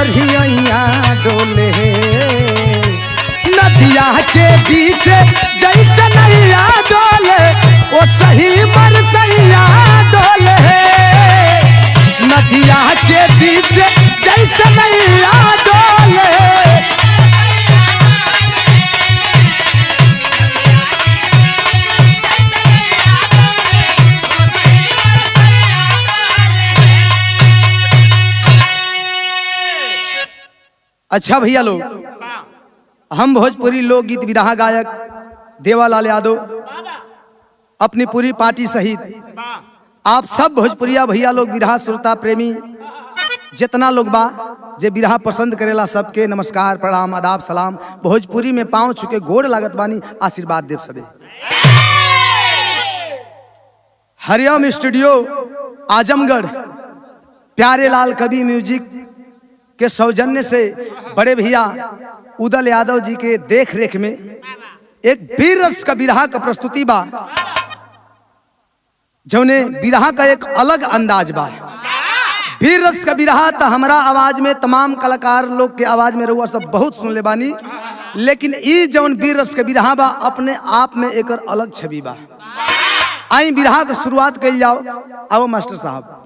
बढ़िया डोले, नदिया के बीच जैसे नैया डोले ओ सही मरसैया डोले, नदिया के बीच जैसे नैया डोले। अच्छा भैया लोग, हम भोजपुरी लोकगीत विरहा गायक देवालाल यादव अपनी पूरी पार्टी सहित आप सब भोजपुरिया भैया लोग विरहा श्रोता प्रेमी जितना लोग बा जे विरहा पसंद करेला सबके नमस्कार प्रणाम आदाब सलाम। भोजपुरी में पाँव छुके गोड़ लागत बानी, आशीर्वाद देव सबे। हरिओम स्टूडियो आजमगढ़ प्यारे लाल कवि म्यूजिक के सौजन्य से बड़े भैया उदल यादव जी के देख रेख में एक वीर रस का बिरहा का प्रस्तुति बा, जौने बिरहा का एक अलग अंदाज बा। वीर रस का बिरहा तो हमारा आवाज में तमाम कलाकार लोग के आवाज में रहुआ सब बहुत सुन ले बानी, लेकिन ई जौन वीर रस का बिरहा बा अपने आप में एक अलग छवि बा। आई बिरहा का शुरुआत कल जाओ। आओ मास्टर साहब।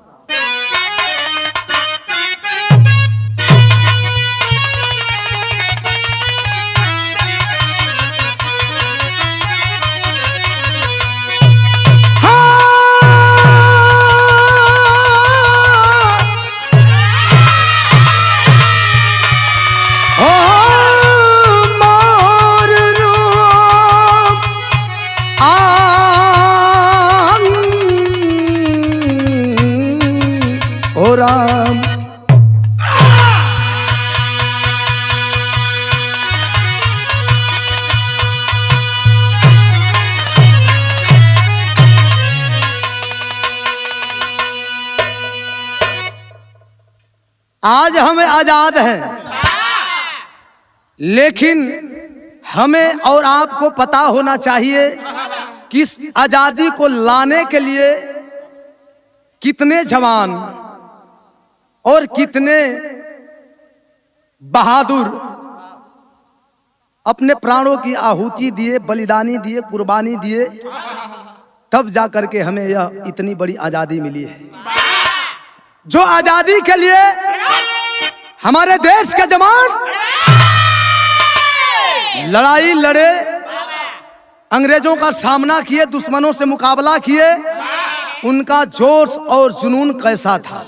राम आज हमें आजाद हैं, लेकिन हमें और आपको पता होना चाहिए कि इस आजादी को लाने के लिए कितने जवान और कितने बहादुर अपने प्राणों की आहुति दिए, बलिदानी दिए, कुर्बानी दिए, तब जाकर के हमें यह इतनी बड़ी आजादी मिली है। जो आजादी के लिए हमारे देश के जवान लड़ाई लड़े, अंग्रेजों का सामना किए, दुश्मनों से मुकाबला किए, उनका जोश और जुनून कैसा था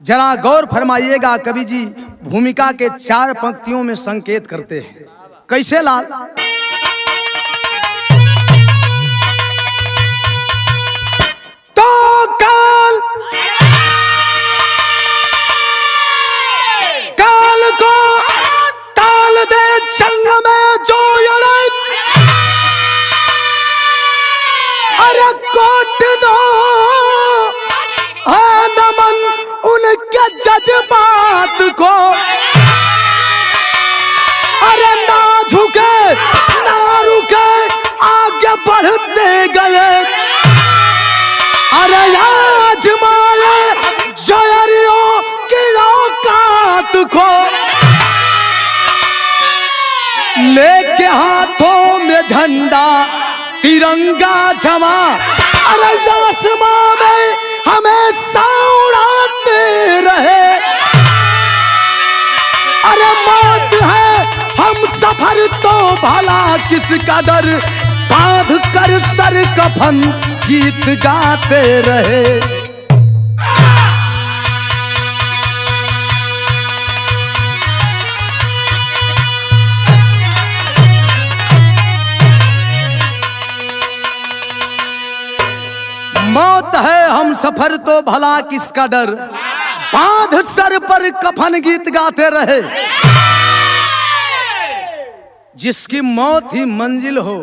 जरा गौर फरमाइएगा। कवि जी भूमिका के 4 पंक्तियों में संकेत करते हैं। कैसे लाल? तो काल काल को ताल दे जंग में जो लड़े, अरे कोट दो नमन उनके जज्बात को, अरे ना झुके ना रुके आगे बढ़ते गए, अरे आजमाए जोहरियों की औकात को, लेके हाथों में झंडा तिरंगा जमा, अरे आसमां में हमेशा उड़ाते रहे, अरे मौत है हम सफर तो भला किसका डर, बांध कर सर कफन गीत गाते रहे। मौत है हम सफर तो भला किसका डर, बांध सर पर कफन गीत गाते रहे। जिसकी मौत ही मंजिल हो,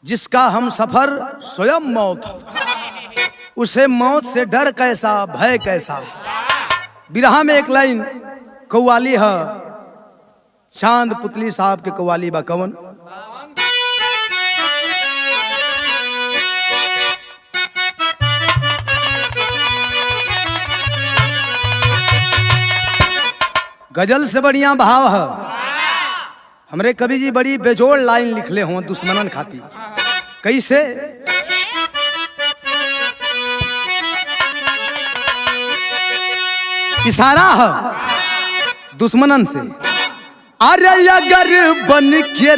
जिसका हम सफर स्वयं मौत हो, उसे मौत से डर कैसा, भय कैसा। बिरहा में एक लाइन कव्वाली है, चांद पुतली साहब के कव्वाली बा कवन। गजल से बढ़िया भाव है। हमरे कवि जी बड़ी बेजोड़ लाइन लिखले हों दुश्मनन खाती। कैसे? इशारा है दुश्मनन से। अरे अगर बन के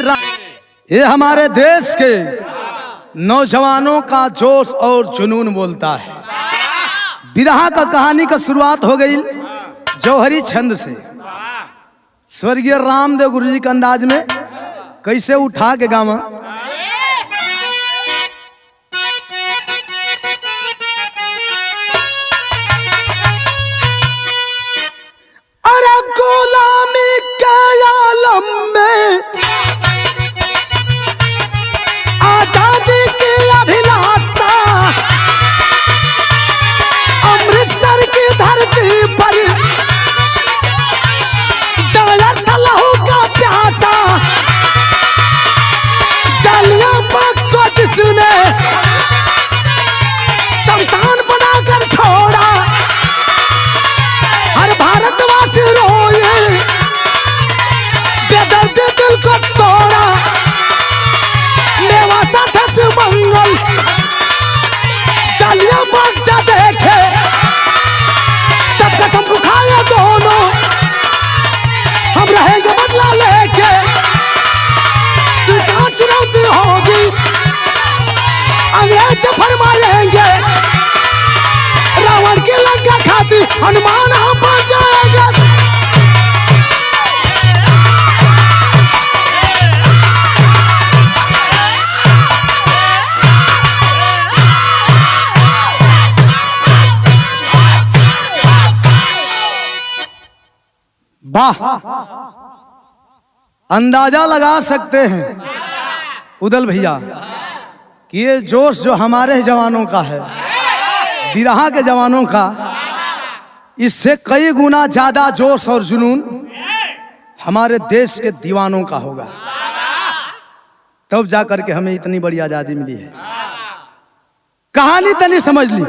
ये हमारे देश के नौजवानों का जोश और जुनून बोलता है। विरहा का कहानी का शुरुआत हो गई जौहरी छंद से। स्वर्गीय रामदेव गुरु जी के अंदाज में कैसे उठा के गामा। अरे गुलामी के आलम में आजादी की अभिलाषा अमृतसर की धरती पर लहू का प्यासा जालियाबाग को जिसने शमशान बनाकर छोड़ा हर भारतवासी रोए बेदर्द दिल को तोड़ा। मेवासा था सुमंगल जालियाबाग जा देखे तब कसम खाए दोनों हम रहेंगे बदला लेके। स्वीकार चुनौती होगी अंग्रेज फरमाएंगे रावण की लंका खाती हनुमान हम पहुंचाएंगे। वाह, अंदाजा लगा सकते हैं उदल भैया कि ये जोश जो हमारे जवानों का है, बिरहा के जवानों का, इससे कई गुना ज्यादा जोश और जुनून हमारे देश के दीवानों का होगा। तब जाकर के हमें इतनी बड़ी आजादी मिली है। कहानी तनी समझ ली।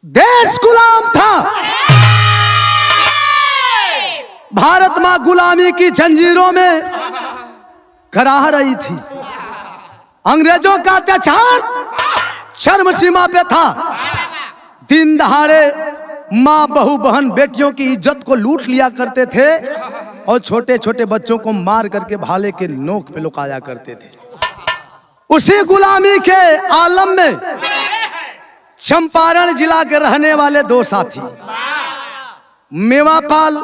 देश गुलाम था, भारत मां गुलामी की जंजीरों में कराह रही थी। अंग्रेजों का अत्याचार चरम सीमा पे था। दिन दहाड़े माँ बहू बहन बेटियों की इज्जत को लूट लिया करते थे और छोटे छोटे बच्चों को मार करके भाले के नोक पे लुकाया करते थे। उसी गुलामी के आलम में चंपारण जिला के रहने वाले दो साथी मेवापाल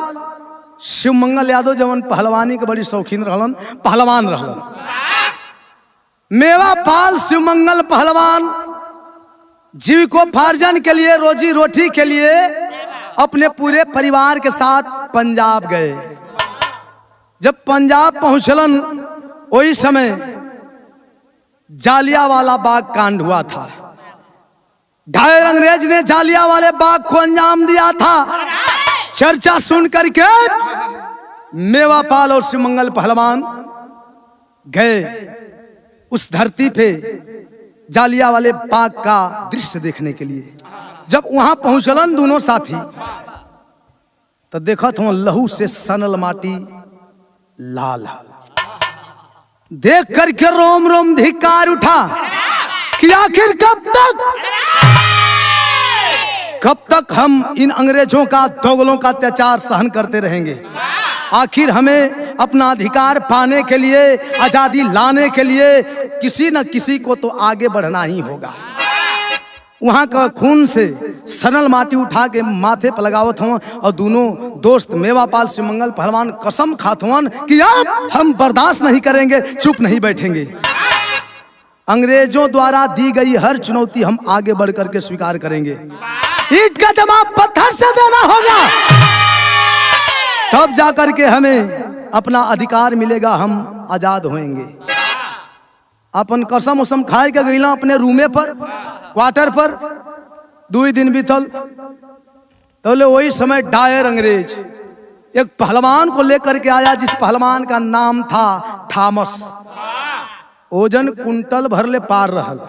शिवमंगल यादव जवन पहलवानी के बड़ी शौकीन रहलन, पहलवान रहलन। मेवापाल शिवमंगल पहलवान जीविकोपार्जन के लिए, रोजी रोटी के लिए अपने पूरे परिवार के साथ पंजाब गए। जब पंजाब पहुंचलन वही समय जालियावाला बाग कांड हुआ था। ढाई अंग्रेज ने जालियावाले बाग को अंजाम दिया था। चर्चा सुन करके मेवापाल और शिवमंगल पहलवान गए उस धरती पे जालियावाले बाग का दृश्य देखने के लिए। जब वहां पहुंचलन दोनों साथी तो देखत हो लहू से सनल माटी लाल। देख करके रोम रोम धिक्कार उठा कि आखिर कब तक हम इन अंग्रेजों का, दोगलों का अत्याचार सहन करते रहेंगे। आखिर हमें अपना अधिकार पाने के लिए, आजादी लाने के लिए किसी न किसी को तो आगे बढ़ना ही होगा। वहां का खून से सनल माटी उठा के माथे पर लगावत हों और दोनों दोस्त मेवापाल शिवमंगल पहलवान कसम खात हों कि अब हम बर्दाश्त नहीं करेंगे, चुप नहीं बैठेंगे। अंग्रेजों द्वारा दी गई हर चुनौती हम आगे बढ़ करके स्वीकार करेंगे। ईंट का जवाब पत्थर से देना होगा, तब जाकर के हमें अपना अधिकार मिलेगा, हम आजाद होंगे। अपन कसम उसम खाए के गईला अपने रूमे पर, क्वार्टर पर। 2 दिन बीतल तो वही समय डायर अंग्रेज एक पहलवान को लेकर के आया, जिस पहलवान का नाम था थॉमस। ओजन कुंटल भर ले पार रहल।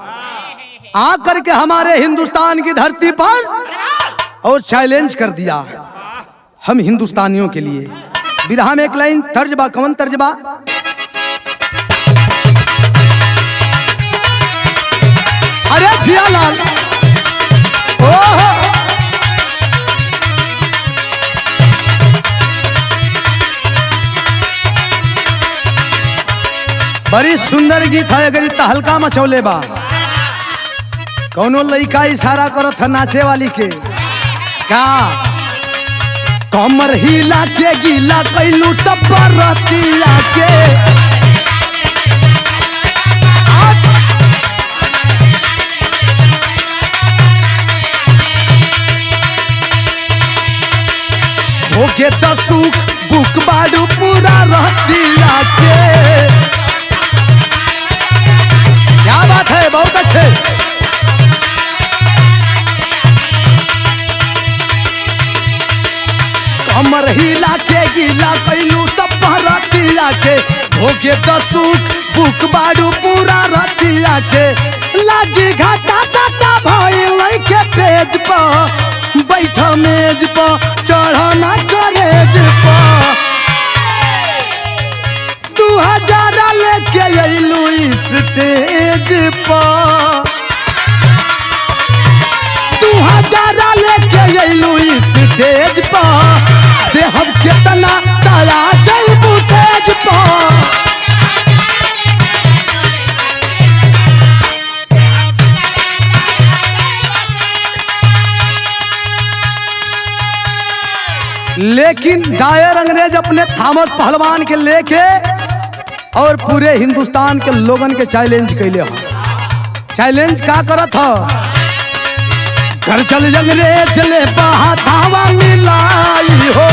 आकर के हमारे हिंदुस्तान की धरती पर और चैलेंज कर दिया, हम हिंदुस्तानियों के लिए। बिरहा में एक लाइन तर्जबा, कौन तर्जबा? अरे जियालाल, ओहो बड़ी सुंदर गीत है। अगर इतना हल्का मचौले बा, कौनो लइका इशारा करत है नाचे वाली के का कमर हिला के गीला कैलू तब बरतिया के ओके तो सुख बुक बाडू पूरा रहतिया के। क्या बात है, बहुत अच्छे। कमर हिला के गीला कैलू तब रतिया के ओके तो सुख बुक बाडू पूरा रतिया के। लागी घाटा साटा भइल के पेज पर बैठा मेज पर चढ़ना करेज पर 2000 लेके अइलू स्टेज पर 2000 लेके अइलू स्टेज पर देहब केतना ताया जइबू सेज पर। लेकिन डायर अंग्रेज अपने थॉमस पहलवान के लेके और पूरे हिंदुस्तान के लोगन के चैलेंज कैले हो। चैलेंज का करत हो? घर चल अंग्रेज ले बहा धावा मिलाई हो।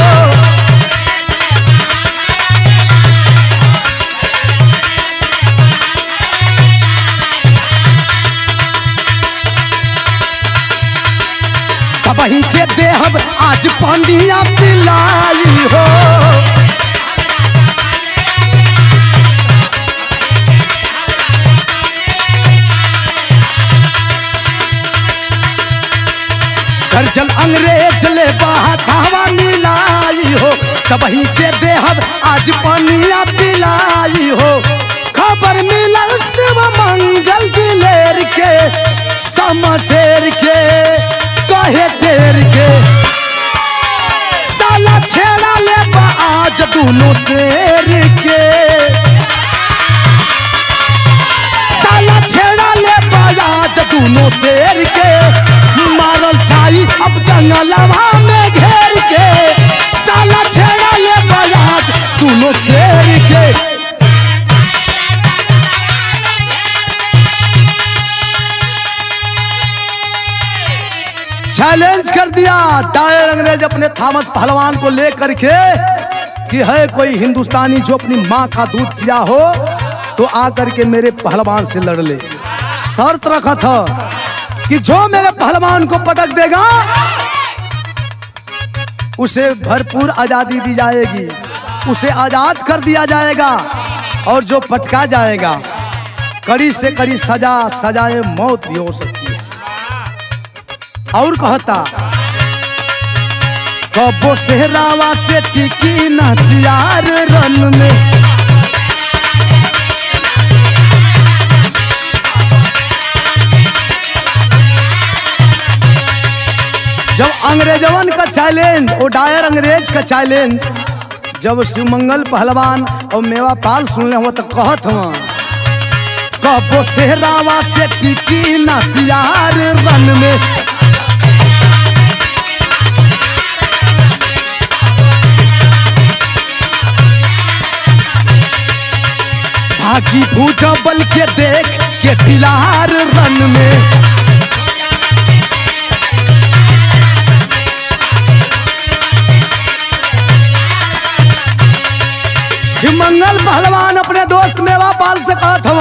सबही के देहब आज पांडिया पिलाई हो। घर चल अंग्रेज ले बहा धावा मिलाई हो। सबही के देहब आज पानिया पिलाई हो। खबर मिलल शिव मंगल दिलेर के समशेर के कहे टेर के साला छेड़ा ले आज दोनों शेर के। साला छेड़ा ले आज दोनों शेर के मारल चाई अब जंगलवा में घेर के। साला छेड़ा ले आज दोनों शेर के। चैलेंज कर दिया डायर अंग्रेज अपने थॉमस पहलवान को लेकर के कि है कोई हिंदुस्तानी जो अपनी माँ का दूध पिया हो तो आकर के मेरे पहलवान से लड़ ले। शर्त रखा था कि जो मेरे पहलवान को पटक देगा उसे भरपूर आजादी दी जाएगी, उसे आजाद कर दिया जाएगा और जो पटका जाएगा कड़ी से कड़ी सजा, सजाए मौत भी हो सकती है। और कहता कबो सेहरावा से टिकी ना सियार रन में। जब अंग्रेजवन का चैलेंज, वो डायर अंग्रेज का चैलेंज जब शिवमंगल पहलवान और मेवा पाल सुनले हुआ तो कहत हुआ कबो सेहरावा से टिकी ना सियार रन में। भागी भूजा बल के देख के पिलार रन में। शिवमंगल पहलवान अपने दोस्त मेवा पाल से कहा था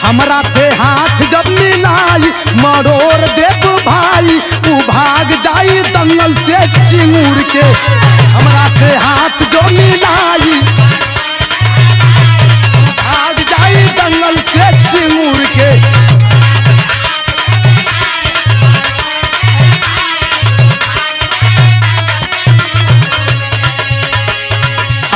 हमरा से हाथ जब मिलाई मरोड़ देव भाई तू भाग जाई दंगल से चिंगूर के। हमरा से हाथ जो मिलाई दंगल से चिंगूर के।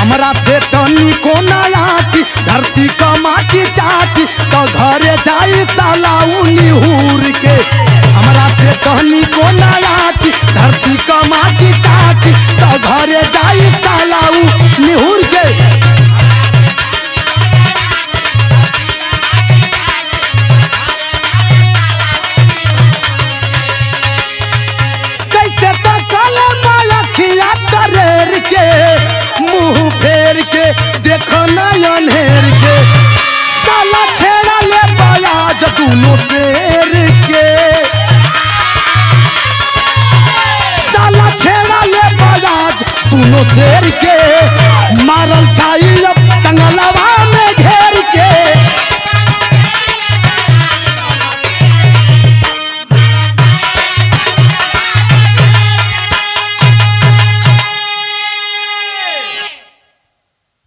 हमरा से तनी को नयाटी धरती का माटी चाटी तो घरे जाई सालाऊ निहूर के। हमरा से तनी को नयाटी धरती का माटी चाटी तो घरे जाई सालाऊ निहूर के। कैसे तो कल मलखिया तरेर के मुंह फेर के देखो नयनेर के साला छेड़ा ले बयाज दोनों शेर के। साला छेड़ा ले बयाज दोनों शेर के मारल छाई अब टंगलवा में घेर के।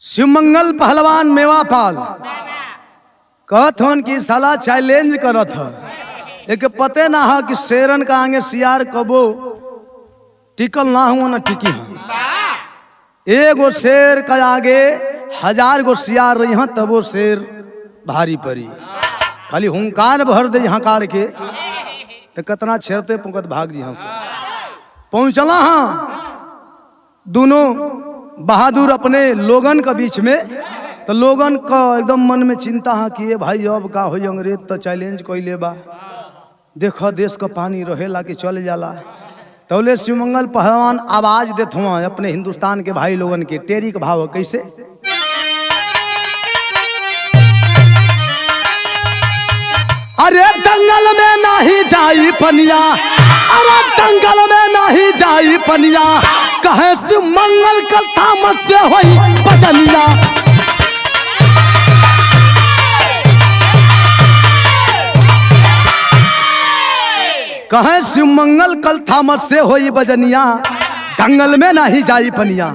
शिवमंगल पहलवान मेवापाल कहत हन कि साला चैलेंज करत ह एक पते ना है कि शेरन का आगे सियार कबो टिकल ना हुआ ना टिकी है। एगो शेर का आगे 1000 गो सियार रही हैं तब वो शेर भारी पड़ी। खाली हुंकार भर दे हकार के तो कितना छेड़ते पुकत भाग जी से पहुंचला हाँ दोनों बहादुर अपने लोगन के बीच में। तो लोगन का एकदम मन में चिंता है कि ये भाई अब का हो अंग्रेज तो चैलेंज कोई ले बा देखो देश का पानी रहेला कि चले जाला। तौले शिवमंगल पहलवान आवाज देत हुआ अपने हिंदुस्तान के भाई लोगन के टेरी के भाव कैसे। अरे दंगल में नहीं जाई पनिया अरे दंगल में नहीं जाई पनिया कहे शिवमंगल कल थामस से होई बचनिया। कहे शिवमंगल कल थामस से होई बजनिया दंगल में नहीं जाई पनिया।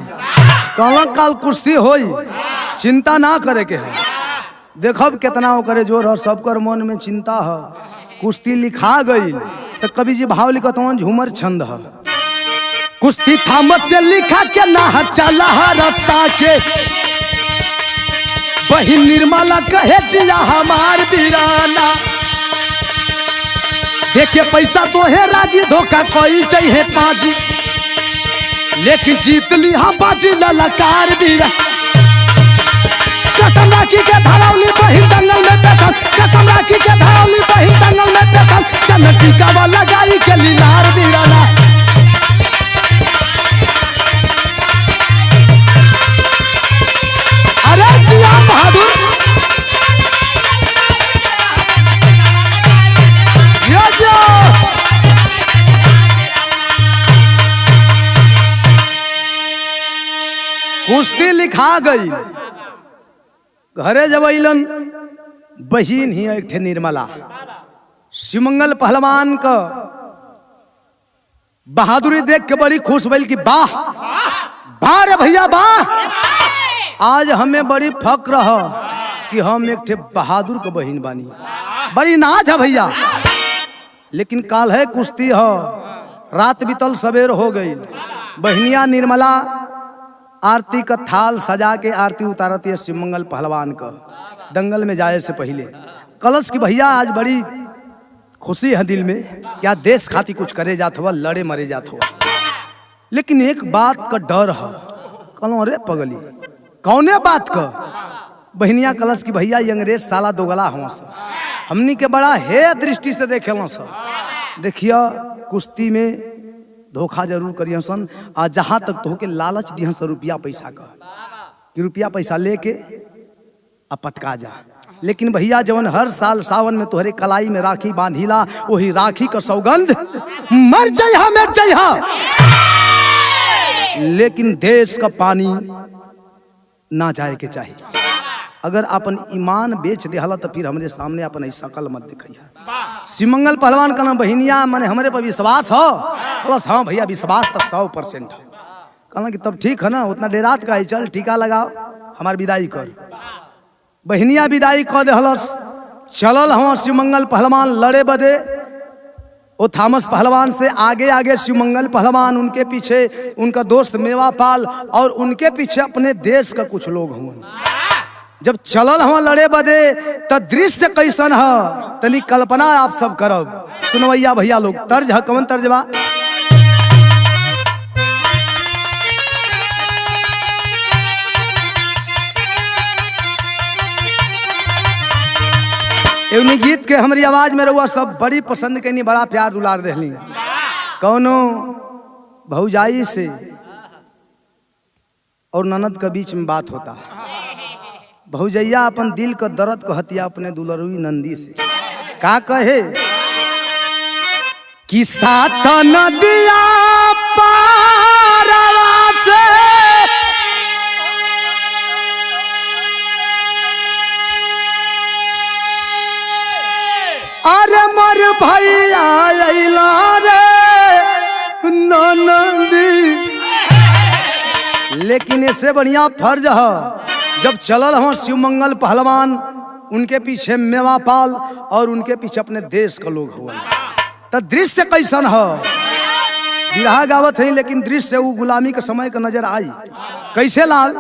कहला काल कुश्ती होई चिंता ना करे के है। देखब कितना हो करे जोर है सबकर मन में चिंता है। कुश्ती लिखा गई तो कवि जी भाव लिखत हूँ झूमर छंद है। कुश्ती थामस से लिखा के ना चला रस्ता के वही निर्मला कहे जिया हमार वीराना देखे पैसा तो है राजी धोखा कोई चाहिए पाजी लेकिन जीत ली हम बाजी ललकार वीरा। कसम राखी के धरौली बहिन दंगल में बैठल कसम राखी के धरौली बहिन दंगल में बैठल चन्न टीका वाला गाई के लीलार वीराना। अरे जिया बहादुर जिया जिया कुश्ती लिखा गई। घरे जब अलन बहिन ही एक ठे निर्मला शिवमंगल पहलवान का बहादुरी देख के बड़ी खुश भइल कि वाह वाह रे भैया वाह आज हमें बड़ी फक्र है कि हम एक ठे बहादुर के बहिन बानी बड़ी नाज है भैया। लेकिन काल है कुश्ती है रात बीतल सवेर हो गई। बहनिया निर्मला आरती का थाल सजा के आरती उतारती है शिवमंगल पहलवान का दंगल में जाए से पहले। कलश की भैया आज बड़ी खुशी है दिल में क्या देश खाती कुछ करे जात हुआ लड़े मरे जात हुआ। लेकिन एक बात का डर है। कलो अरे पगली कौने बात का। बहनिया कलश की भैया ये अंग्रेज साला दोगला हुआ सा हमनी के बड़ा है दृष्टि से देखे सा। देखिया कुश्ती में धोखा जरूर करिए सन आ जहाँ तक तो के लालच दिया सन रुपया पैसा का कि रुपया पैसा लेके आ पटका जा। लेकिन भैया जवन हर साल सावन में तोहरे कलाई में राखी बांधिला वही राखी का सौगंध मर जइहा मिट जइहा। लेकिन देश का पानी ना जाए के चाहिए। अगर अपन ईमान बेच देहला तो फिर हमरे सामने अपन ऐसा कल मत दिखाइया। शिवमंगल पहलवान का नाम बहनिया माने हमारे पर विश्वास हो प्लस हाँ भैया विश्वास तक 100% है। कहना कि तब ठीक है ना उतना डेरात का ही चल टीका लगाओ हमार विदाई कर। बहनिया विदाई कर देहलस चलल हम शिवमंगल पहलवान लड़े बदे वो थॉमस पहलवान से आगे आगे शिवमंगल पहलवान, उनके पीछे उनका दोस्त मेवापाल और उनके पीछे अपने देश का कुछ लोग हुए। जब चलल हुआ लड़े बदे तो दृश्य कैसन है तनी कल्पना आप सब करब। सुनवैया भैया लोग, तर्ज है कौन तर्जबा? एवनी गीत के हमारी आवाज में रहुआ सब बड़ी पसंद कैनी, बड़ा प्यार दुलार देहली। कौनो भौजाई से और ननद के बीच में बात होता, भौजैया अपन दिल का दर्द कहतिया अपने दुलरुई नंदी से। का कहे कि सात नदिया पारवा से अरे मर भैया अइला रे ननदी। लेकिन इससे बढ़िया फर्ज है जब चलल हो शिवमंगल पहलवान, उनके पीछे मेवापाल और उनके पीछे अपने देश का लोग हुआ, तो दृश्य कैसन है? बिरहा गावत है लेकिन दृश्य वो गुलामी के समय का नजर आई। कैसे लाल?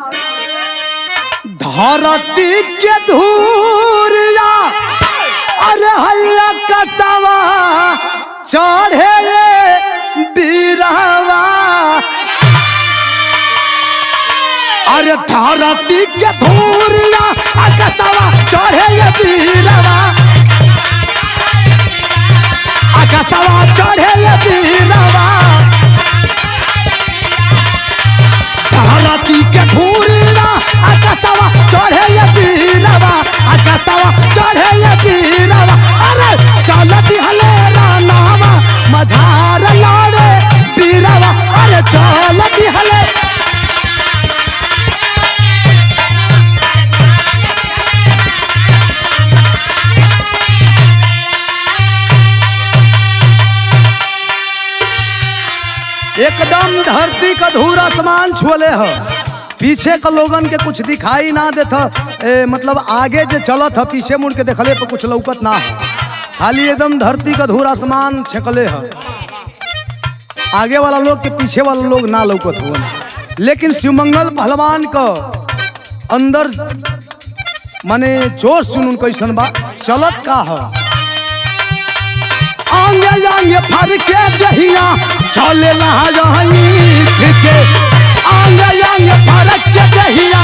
धरती के धूरिया अरे हैया कटवा चढ़े ये बीरवा, अरे धरती के धूरिया कटवा चढ़े ये बीरवा, कटवा चढ़े ये बीरवा। धरती के धूरिया कटवा चढ़े ये बीरवा, कटवा चढ़े ये बीरवा। अरे चलती हले रानावा मझार लाड़े बीरवा, अरे चलती हले। एकदम धरती का धूर आसमान छुअले है, पीछे का लोगन के कुछ दिखाई ना देता, मतलब आगे जो चलत है पीछे मुड़ के देखले पर कुछ लौकत ना है, खाली एकदम धरती का धूर आसमान छकले है। आगे वाला लोग के पीछे वाला लोग ना लौकत हुआ। लेकिन शिवमंगल पहलवान का अंदर माने जोश सुन कैसन बा चलत का है। आंगे आंगे फर के दहिया चले ना रही ठीक, आंगे आंगे फर के दहिया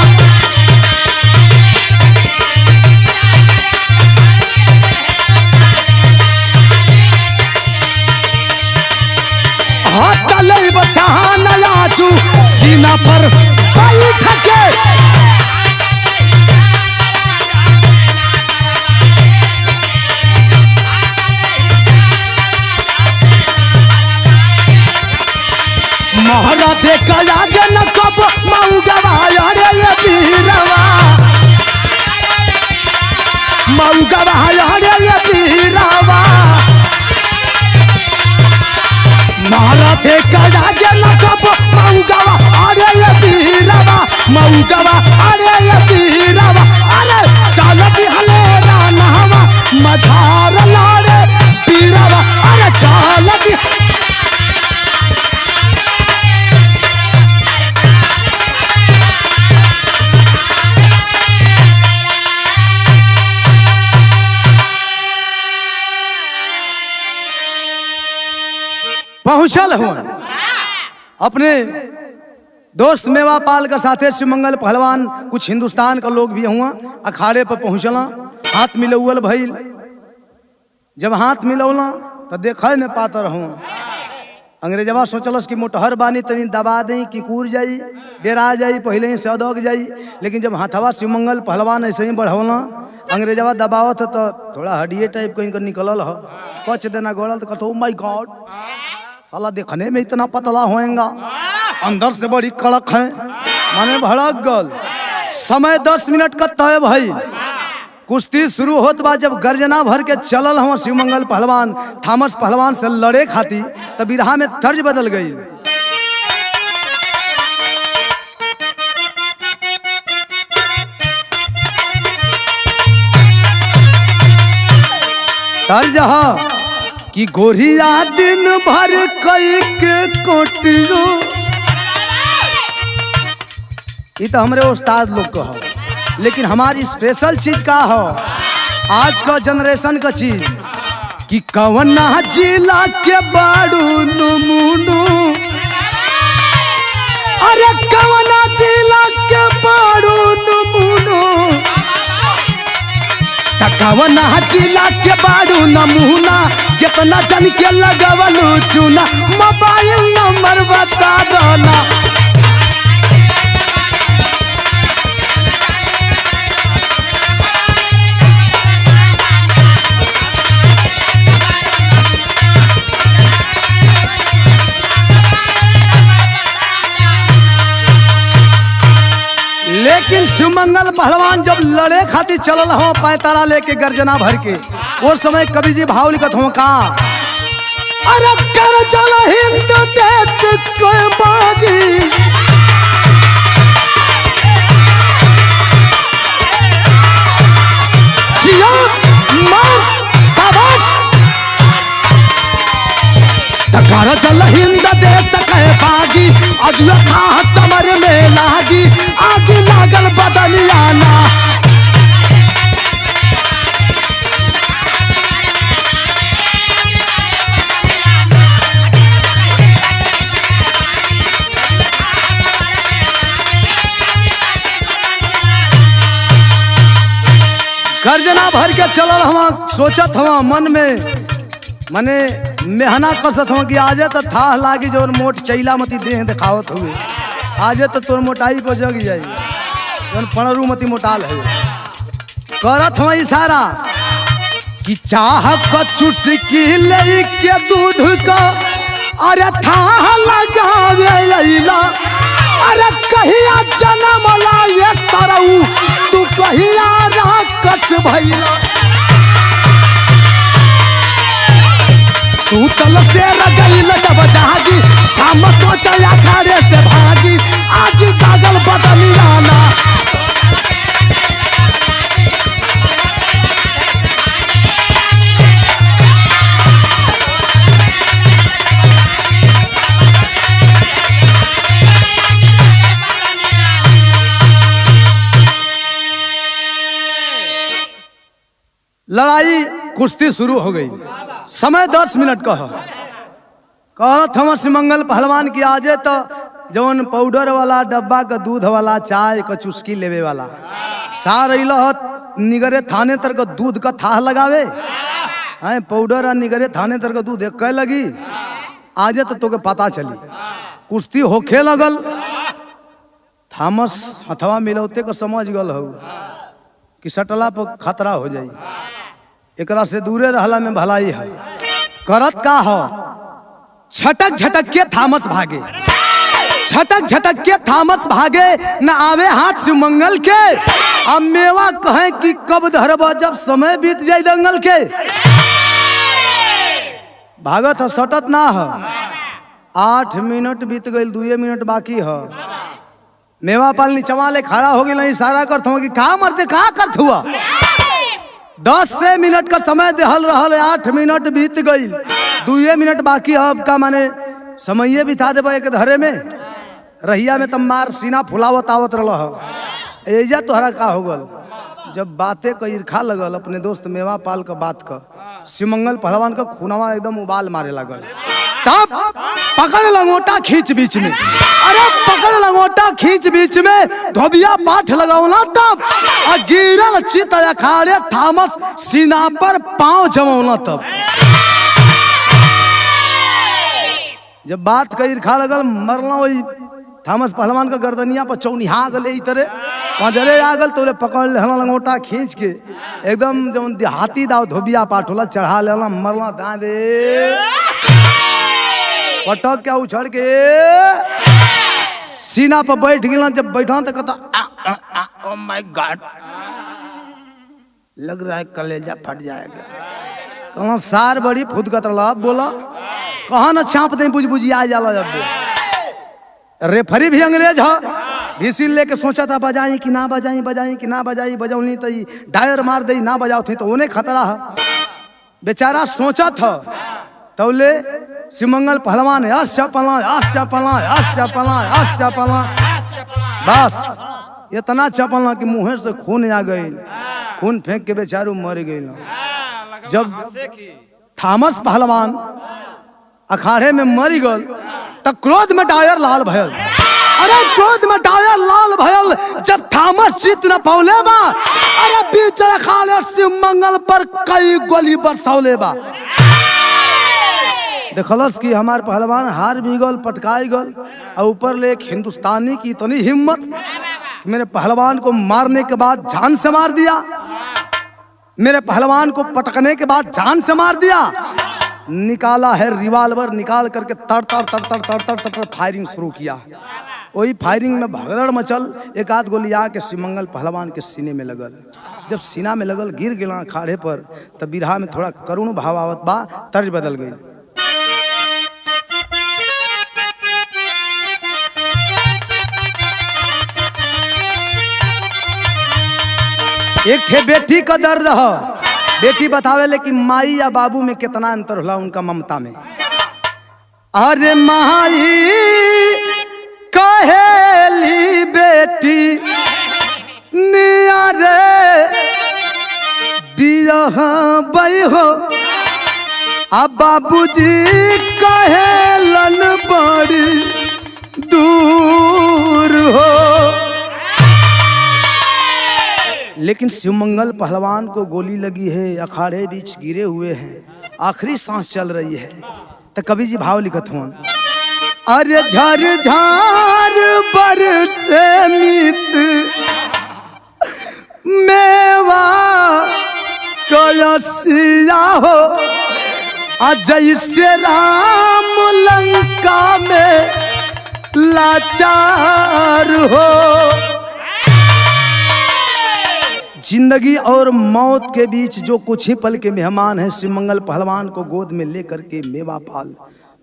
हाथ ले बचा नयाचू सीना पर बैठ के, महरा देखा आगे न कब मऊ गवाया रे ये बीरवा, मऊ गवाया रे ये बीरवा। महरा देखा आगे न कब मऊ गवा अरे ये बीरवा, मऊ गवा अरे ये बीरवा। अरे चलती हले रानावा मझार लाड़े बीरवा, अरे चलती। पहुंचल हुआ अपने दोस्त मेवापाल का साथे शिवमंगल पहलवान, कुछ हिंदुस्तान का लोग भी हुआ। अखाड़े पर पहुंचला, हाथ मिलौल भइल। जब हाथ मिलौला तो देखे में पातर हुआ। अंग्रेजवा सोचलस कि मोटहर बानी तनी दबा दें कि कूर जाई, डेरा जाई, पहले ही सदक जाई। लेकिन जब हाथवा शिवमंगल पहलवान ऐसे ही बढ़ौला, अंग्रेजवा दबावत तो थोड़ा हड्डिए टाइप कहीं निकलल हो, कच देना गोड़ल तो कहते ओ माय गॉड, साला देखने में इतना पतला होएगा, अंदर से बड़ी कड़क है, माने भड़क गल। समय 10 मिनट का तय भाई। कुश्ती शुरू होत बा। जब गर्जना भर के चलल हम शिवमंगल पहलवान थॉमस पहलवान से लड़े खाती, तब बिरहा में तर्ज बदल गई। तर्ज कि गोरिया दिन भर कई के कोटियो। ये तो हमारे उस्ताद लोग का हो, लेकिन हमारी स्पेशल चीज का हो आज का जनरेशन का चीज कि कवना जिला के बाड़ू नमूनो। अरे कवना जिला के बाड़ू नमूनो, कवना जिला के बाड़ू नमूना, कितना जन के लगवलू चूना, मोबाइल नंबर बता दो ना। लेकिन सुमंगल पहलवान जब लड़े खातिर चलल हो पैतारा लेके गर्जना भर के, वो समय कवि जी भाव लिखत हो का, अरे कर चल हिंद देश को बागी, कर चल हिंद देश के बागी, अजुआ था समर में लागी, आगे लागल बदनियाना। गर्जना भर के चलल हवा, सोचत हवा मन में, मने मेहना कसत हो कि आजे तो था लागी जो मोट चैला मती देह दिखावत हुए, आजे तो तोर मोटाई को जग जाई, जौन पणरू मती मोटाल है। करत हो इशारा कि चाह कचुस की ले के दूध का, अरे था लगावे लैला, अरे कहिया जन्म ला ये तरऊ, तू कहिया राकस भैला। सूतल से रगैल जब जागी, हम सोचा खाड़े से भागी, आगे जागल बदनियाना। लड़ाई कुश्ती शुरू हो गई। समय 10 मिनट का कहत हम सुमंगल पहलवान की आजे तो जौन पाउडर वाला डब्बा का दूध वाला चाय का चुस्की लेवे वाला सार निगरे थाने तर का दूध का थाह लगावे हैं, पाउडर और निगरे थाने तर का दूध एक लगी। आजे तो तोके पता चली कुश्ती होखे लगल। थामस हथवा मिलौते को समझ गल हो कि सटला पर खतरा हो जाई, एकरा से दूरे रहला में भलाई है। करत का हो छटक झटक के थामस भागे, छटक झटक के थामस भागे, न आवे हाथ सुमंगल के। अब मेवा कहे कि कब धरबा जब समय बीत जाए दंगल के। भागत है सटत ना है। 8 मिनट बीत गई, 2 मिनट बाकी है। मेवा पाल नीचवा ले खड़ा हो गई, इशारा करता हूँ कि कहा मरते कहा करत हुआ। 10 मिनट का समय देहल रहल, 8 मिनट बीत गई, 2 मिनट बाकी है। अब का माने समय बिता देबा एक धरे में। रहिया में तब मार सीना फुलावत आवत रहा। एजा तोहरा का हो गल जब बातें का ईर्खा लगल अपने दोस्त मेवा पाल का बात का, सुमंगल पहलवान का खूनवा एकदम उबाल मारे लगल। तब पकड़ लंगोटा खींच बीच में, अरे पकड़ लंगोटा खींच बीच में, धोबिया पाठ लगावला। तब गिरल चित अखाड़े थामस सीना पर पांव जमौला। तब जब बात का ईर्खा लगल मरला, वही थामस पहलवान का गर्दनिया पर चौनिहा गले तरह पंजरे आ गल। तो पकड़ ले लंगोटा खींच के एकदम जब देहाती दाव धोबिया पाठ होला चढ़ा लेला, मरला दादे पटक क्या उछड़ के सीना पर बैठ गया। जब बैठा तो कहता ओ माय गॉड, लग रहा है कलेजा फट जाएगा। कहना सार बड़ी फुदकत रहा, बोला कहा ना छाप दे बुझ बुझी आ जाला। जब रेफरी भी अंग्रेज है, भीसिल लेके सोचा था बजाई कि ना बजाई, बजाई कि ना बजाई, बजौनी तो डायर मार दे, ना बजाओ थी तो उन्हें खतरा है। बेचारा सोचा था तौले शिवमंगल पहलवान यश चपला यश चपला यश चपला यश चपला, बस इतना चपला कि मुंह से खून आ गई, खून फेंक के बेचारू मर गई। जब थॉमस पहलवान अखाड़े में मर गल तो क्रोध में डायर लाल भयल। अरे क्रोध में डायर लाल भयल जब थॉमस जीत न पौले बा, अरे बीच अखाड़े शिवमंगल पर कई गोली बरसौले बा। देखलस कि हमार पहलवान हार भी गल, पटकाई गल, और ऊपर ले एक हिंदुस्तानी की इतनी हिम्मत, मेरे पहलवान को मारने के बाद जान से मार दिया, मेरे पहलवान को पटकने के बाद जान से मार दिया। निकाला है रिवाल्वर, निकाल करके तर तर तर तर तर तर तर फायरिंग शुरू किया। वही फायरिंग में भगदड़ मचल, एक आध गोली आके शिवमंगल पहलवान के सीने में लगल। जब सीना में लगल गिर गिला अखाड़े पर, तब बिरहा में थोड़ा करुण भाव आवत बा, तर्ज बदल गई। एक ठे बेटी का दर्द है, बेटी बतावे ले कि माई या बाबू में कितना अंतर होला उनका ममता में। अरे माई कहेली बेटी नियारे बियाह बई हो, अब बाबूजी कहेलन बड़ी दूर हो। लेकिन शिवमंगल पहलवान को गोली लगी है, अखाड़े बीच गिरे हुए हैं, आखिरी सांस चल रही है। तो कवि जी भाव लिखत हों, अरे झर झार बरसे मित मेवा कलसिया हो, जैसे राम लंका में लाचार हो। जिंदगी और मौत के बीच जो कुछ ही पल के मेहमान हैं, शिवमंगल पहलवान को गोद में लेकर के मेवा पाल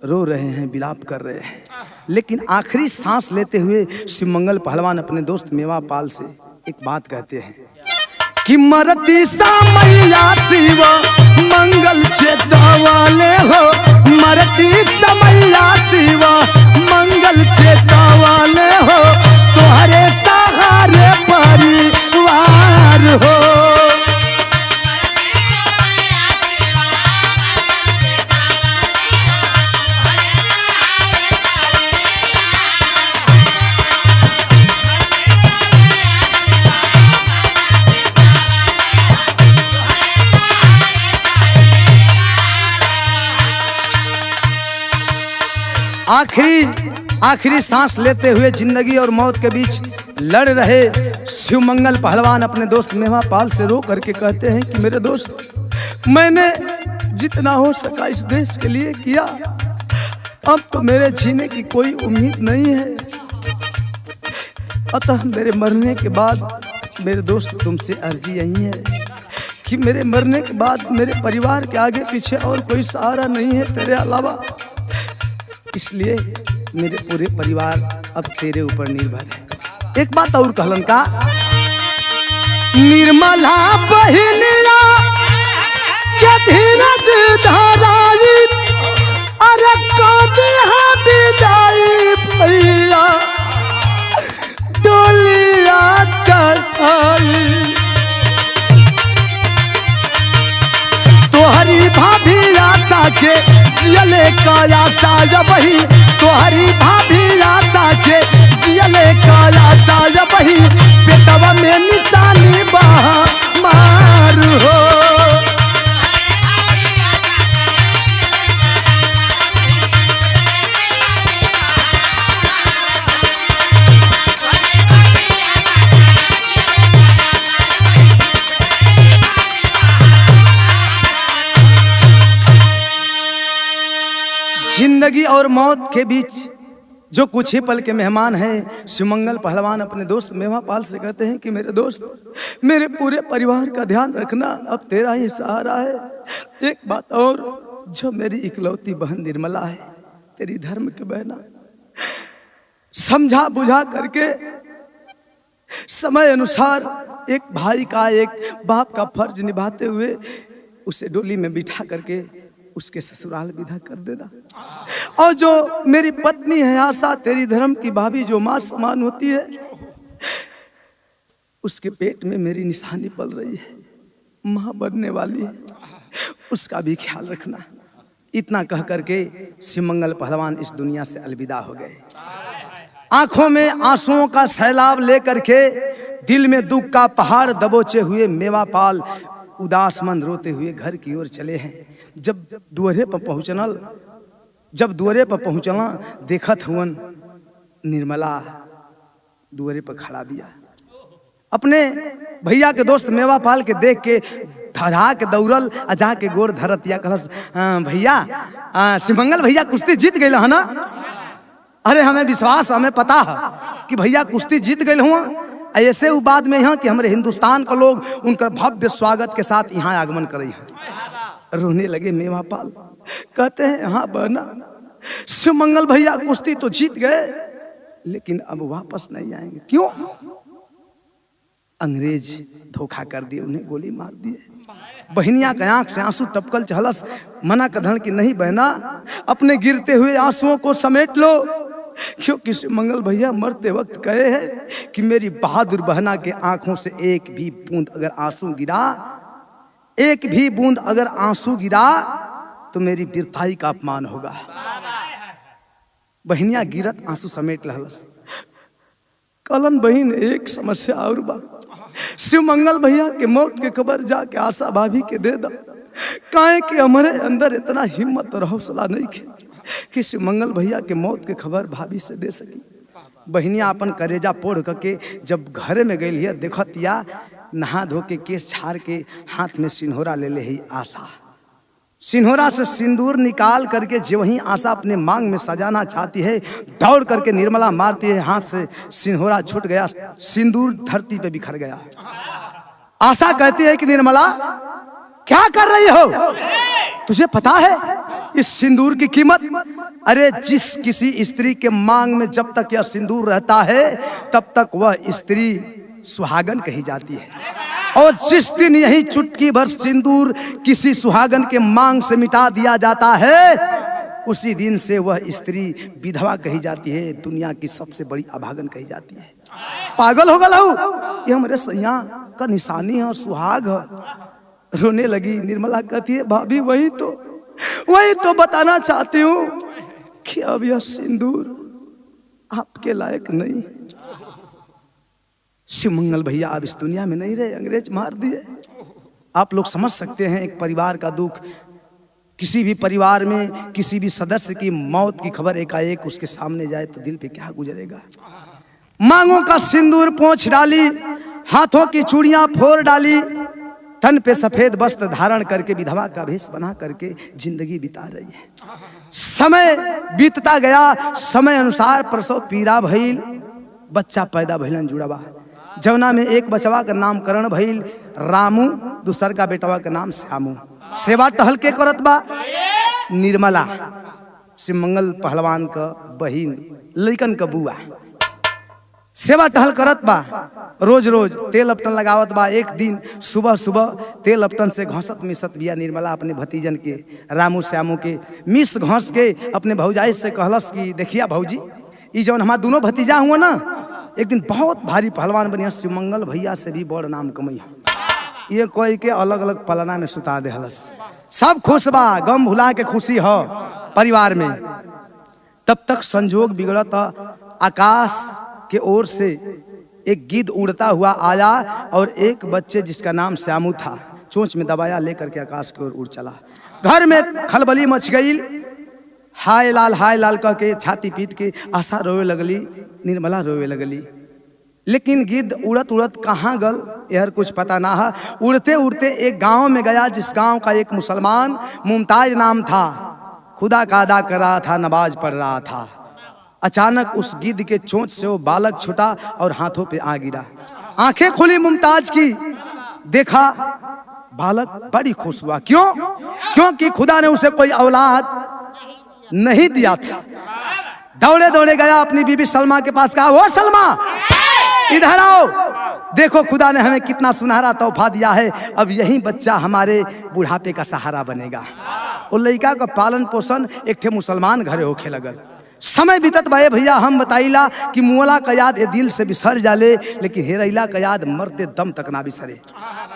रो रहे हैं, विलाप कर रहे हैं। लेकिन आखिरी सांस लेते हुए शिवमंगल पहलवान अपने दोस्त मेवा पाल से एक बात कहते हैं कि मरती समैया शिव मंगल चेतावाले हो, मरती समैया शिव मंगल चेतावाले हो, तुम्हारे सहारे परिवार हो। आखिरी सांस लेते हुए जिंदगी और मौत के बीच लड़ रहे शिवमंगल पहलवान अपने दोस्त मेवा पाल से रो करके कहते हैं कि मेरे दोस्त, मैंने जितना हो सका इस देश के लिए किया, अब तो मेरे जीने की कोई उम्मीद नहीं है। अतः मेरे मरने के बाद मेरे दोस्त तुमसे अर्जी यही है कि मेरे मरने के बाद मेरे परिवार के आगे पीछे और कोई सहारा नहीं है तेरे अलावा, इसलिए मेरे पूरे परिवार अब तेरे ऊपर निर्भर है। एक बात और कहलन का, निर्मला बहिनिया के धीरज धराई, अरे कदिया विदाई भैया डोलिया चढ़ाई, तोहरी भाभी आशा के जियले काया साया बही, तोहरी भाभी आशा के जियले काया साया बही, बेटवा में निशानी बहा मार हो। जिंदगी और मौत के बीच जो कुछ ही पल के मेहमान हैं, शिवमंगल पहलवान अपने दोस्त मेवा पाल से कहते हैं कि मेरे दोस्त, मेरे पूरे परिवार का ध्यान रखना, अब तेरा ही सहारा है। एक बात और, जो मेरी इकलौती बहन निर्मला है, तेरी धर्म की बहना, समझा बुझा करके समय अनुसार एक भाई का, एक बाप का फर्ज निभाते हुए उसे डोली में बिठा करके उसके ससुराल विदा कर देना। और जो मेरी पत्नी है आशा, तेरी धर्म की भाभी जो मां समान होती है, उसके पेट में मेरी निशानी पल रही है, मां बनने वाली है, उसका भी ख्याल रखना। इतना कह करके शिवमंगल पहलवान इस दुनिया से अलविदा हो गए। आंखों में आंसुओं का सैलाब लेकर के, दिल में दुख का पहाड़ दबोचे हुए मेवापाल उदास मन रोते हुए घर की ओर चले हैं। जब दुआरे पर पहुंचना देखत हुवन निर्मला दुआरे पर खड़ा बिया। अपने भैया के दोस्त मेवापाल के देख के धरा के दौड़ल, जा के गोर धरतिया कहलस, भैया शिवमंगल भैया कुश्ती जीत गए है ना? अरे हमें विश्वास, हमें पता है कि भैया कुश्ती जीत गए हुआ। ऐसे उ बाद में यहाँ कि हमारे हिंदुस्तान का लोग उनका भव्य स्वागत के साथ यहाँ आगमन करे हैं। रोने लगे मेवापाल, कहते हैं हाँ बहना, शिवमंगल भैया कुश्ती तो जीत गए, लेकिन अब वापस नहीं आएंगे। क्यों? अंग्रेज धोखा कर दिए, उन्हें गोली मार दिए। बहनिया के आंख से आंसू टपकल चहलस, मना कधन की नहीं बहना, अपने गिरते हुए आंसुओं को समेट लो, क्योंकि शिवमंगल भैया मरते वक्त कहे हैं कि मेरी बहादुर बहना के आंखों से एक भी बूंद अगर आंसू गिरा तो मेरी वीरताई का अपमान होगा। बहनिया गिरत आंसू समेट लहलस। कलन बहन एक समस्या और बा, शिवमंगल भैया के मौत के खबर जाके आशा भाभी के दे दा, काहे कि हमारे अंदर इतना हिम्मत और हौसला नहीं खे कि शिवमंगल भैया के मौत के खबर भाभी से दे सकी। बहनिया अपन करेजा पोड़ करके जब घर में गई है, देखतिया नहा धो के केस छाड़ के हाथ में सिन्होरा ले ले ही आशा। सिन्होरा से सिंदूर निकाल करके जो वहीं आशा अपने मांग में सजाना चाहती है, दौड़ करके निर्मला मारती है, हाथ से सिन्होरा छूट गया, सिंदूर धरती पे बिखर गया। आशा कहती है कि निर्मला क्या कर रही हो, तुझे पता है इस सिंदूर की कीमत? अरे जिस किसी स्त्री के मांग में जब तक यह सिंदूर रहता है तब तक वह स्त्री सुहागन कही जाती है, और जिस दिन यही चुटकी भर सिंदूर किसी सुहागन के मांग से मिटा दिया जाता है, उसी दिन से वह स्त्री विधवा कही जाती है, दुनिया की सबसे बड़ी अभागन कही जाती है। पागल हो गया ये हमारे सैया का निशानी है, सुहाग है। रोने लगी। निर्मला कहती है भाभी वही तो बताना चाहती हूँ कि अब यह सिंदूर आपके लायक नहीं। शिवमंगल भैया अब इस दुनिया में नहीं रहे, अंग्रेज मार दिए। आप लोग समझ सकते हैं एक परिवार का दुख, किसी भी परिवार में किसी भी सदस्य की मौत की खबर एकाएक उसके सामने जाए तो दिल पे क्या गुजरेगा। मांगों का सिंदूर पोंछ डाली, हाथों की चूड़ियां फोड़ डाली, तन पे सफेद वस्त्र धारण करके विधवा का भेष बना करके जिंदगी बिता रही है। समय बीतता गया, समय अनुसार प्रसव पीड़ा भइल, बच्चा पैदा भइलन जुड़वा, जवना में एक बचवा का नामकरण भइल रामू, दूसर का बेटवा का नाम श्यामू। सेवा टहल के करत बा निर्मला, शिवमंगल पहलवान का बहिन, लइकन का बुआ। सेवा टहल करत बा, रोज रोज तेल अपटन लगावत बा। एक दिन सुबह सुबह तेल अपटन से घसत मिसत बिया निर्मला अपने भतीजन के रामू श्यामू के मिस घस के अपने भौजाई से कहलस कि देखिया भौजी, ई जौन हमार दोनों भतीजा हुआ ना, एक दिन बहुत भारी पहलवान बनिया, शिवमंगल भैया से भी बड़ नाम कमैया। ये कोई के अलग अलग पलना में सुता दे हलस। सब खुश बा, गम भुला के खुशी हो परिवार में। तब तक संजोग बिगड़त, आकाश के ओर से एक गिद्ध उड़ता हुआ आया और एक बच्चे जिसका नाम श्यामू था चोंच में दबाया लेकर के आकाश की ओर उड़ चला। घर में खलबली मच गई। हाय लाल कह के छाती पीट के आशा रोवे लगली, निर्मला रोवे लगली। लेकिन गिद्ध उड़त उड़त कहाँ गल यार कुछ पता ना है। उड़ते उड़ते एक गांव में गया, जिस गांव का एक मुसलमान मुमताज नाम था, खुदा का अदा कर रहा था, नमाज पढ़ रहा था। अचानक उस गिद्ध के चोंच से वो बालक छूटा और हाथों पे आ गिरा। आंखें खुली मुमताज की, देखा बालक, बड़ी खुश हुआ। क्यों? क्योंकि खुदा ने उसे कोई औलाद नहीं दिया था। दौड़े दौड़े गया अपनी बीबी सलमा के पास, कहा वो सलमा इधर आओ, देखो खुदा ने हमें कितना सुनहरा तोहफा दिया है, अब यही बच्चा हमारे बुढ़ापे का सहारा बनेगा। वो लड़का का पालन पोषण एक ठे मुसलमान घरे होखे लगल। समय बीतत बा भैया, हम बताइला कि मुअला का याद ए दिल से बिसर जाले, लेकिन हेरैला का याद मरते दम तक ना बिसरे।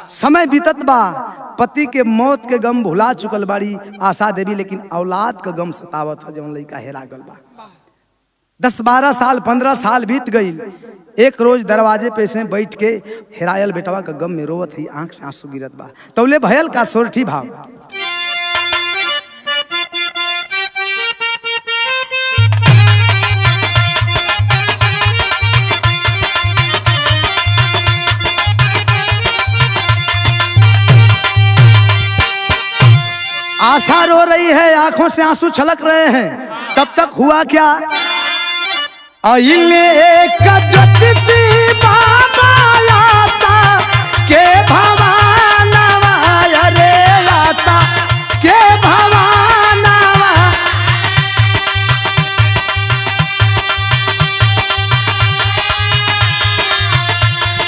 समय बीतत बा, पति के मौत के गम भुला चुकल बाड़ी आशा देवी, लेकिन औलाद का गम सतावत है जौन लड़का हेरा गल बा। 10-12 साल 15 साल बीत गई। एक रोज दरवाजे पे से बैठ के हेरायल बेटवा का गम में रोवत है, आंख से आंसू गिरत बा। तौले भयल का सोरठी भाव। आशा रो रही है, आंखों से आंसू छलक रहे हैं। तब तक हुआ क्या? आइले एक ज्योतिषी बाबा आशा के भवानवा, अरे आशा के भवानवा।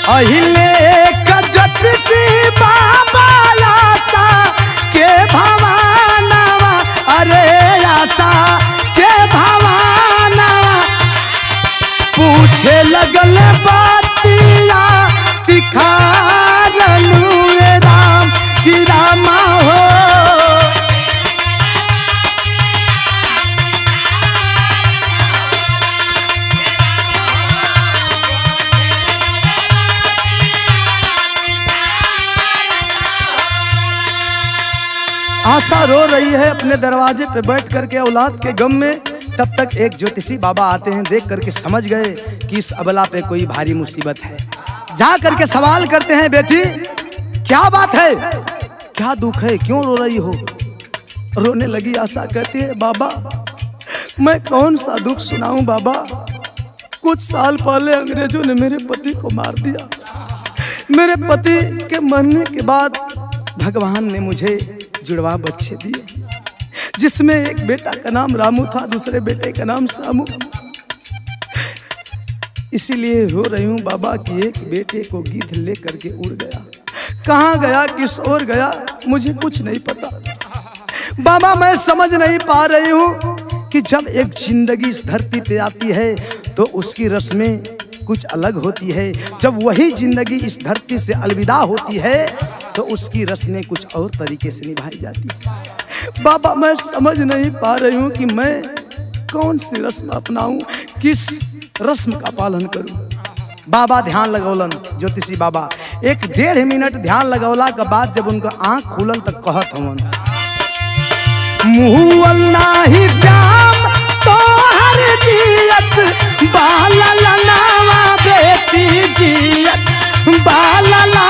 आइले एक ज्योतिषी बाबा आशा के भवानवा, अरे आशा के भवानवा। पूछे लगल बातिया तिखारनु राम की रामा हो। आशा रो रही है अपने दरवाजे पे बैठ करके औलाद के गम में। तब तक एक ज्योतिषी बाबा आते हैं, देख करके समझ गए कि इस अबला पे कोई भारी मुसीबत है। जा करके सवाल करते हैं, बेटी क्या बात है, क्या दुख है, क्यों रो रही हो? रोने लगी आशा, कहती है बाबा मैं कौन सा दुख सुनाऊं बाबा, कुछ साल पहले अंग्रेजों ने मेरे पति को मार दिया। मेरे पति के मरने के बाद भगवान ने मुझे जुड़वा बच्चे दिए, जिसमें एक बेटा का नाम रामू था, दूसरे बेटे का नाम सामू। इसीलिए रो रही हूँ बाबा कि एक बेटे को गिद्ध लेकर के उड़ गया। कहाँ गया, किस ओर गया, मुझे कुछ नहीं पता। बाबा मैं समझ नहीं पा रही हूँ कि जब एक जिंदगी इस धरती पे आती है तो उसकी रस्में कुछ अलग होती है, जब वही जिंदगी इस धरती से अलविदा होती है तो उसकी रस्में कुछ और तरीके से निभाई जाती है। बाबा मैं समझ नहीं पा रही हूँ कि मैं कौन सी रस्म अपनाऊं, किस रस्म का पालन करूं। बाबा ध्यान लगौलन, ज्योतिषी बाबा 1-1.5 मिनट ध्यान लगौला के बाद जब उनका आंख खुलल तक कहत हवन, मुहुअल नाही श्याम तो हर जियत बाला नावा बेटी जियत बाला।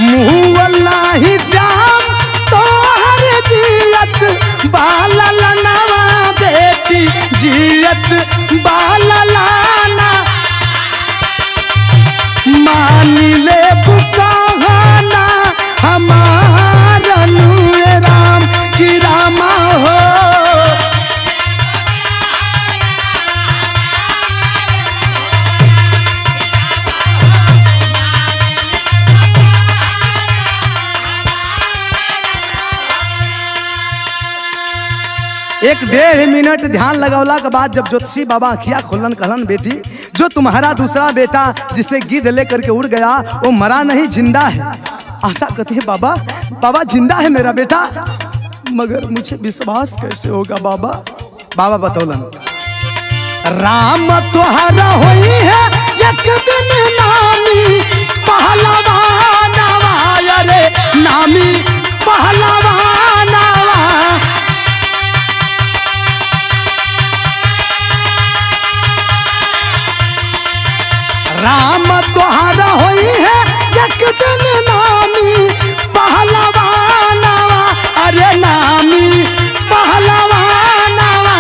मुहुअल्लाही श्याम तो हर जियत बाला नवा बेटी जियत बाला लाना। मान ले बुकाना हमारा नूरे राम की रामा हो। एक 1.5 मिनट ध्यान लगौला के बाद जब ज्योतिषी बाबा अखिया खोलन कहलन, बेटी जो तुम्हारा दूसरा बेटा जिसे गिद्ध लेकर के उड़ गया वो मरा नहीं, जिंदा है। आशा कहती है बाबा बाबा जिंदा है मेरा बेटा, मगर मुझे विश्वास कैसे होगा बाबा। बाबा बतौलन, राम तुहरा होई है एक दिन नामी पहलवानवा, अरे नामी पहलवानवा। राम तुहरा होई है एक दिन नामी पहलवानवा, अरे नामी पहलवानवा।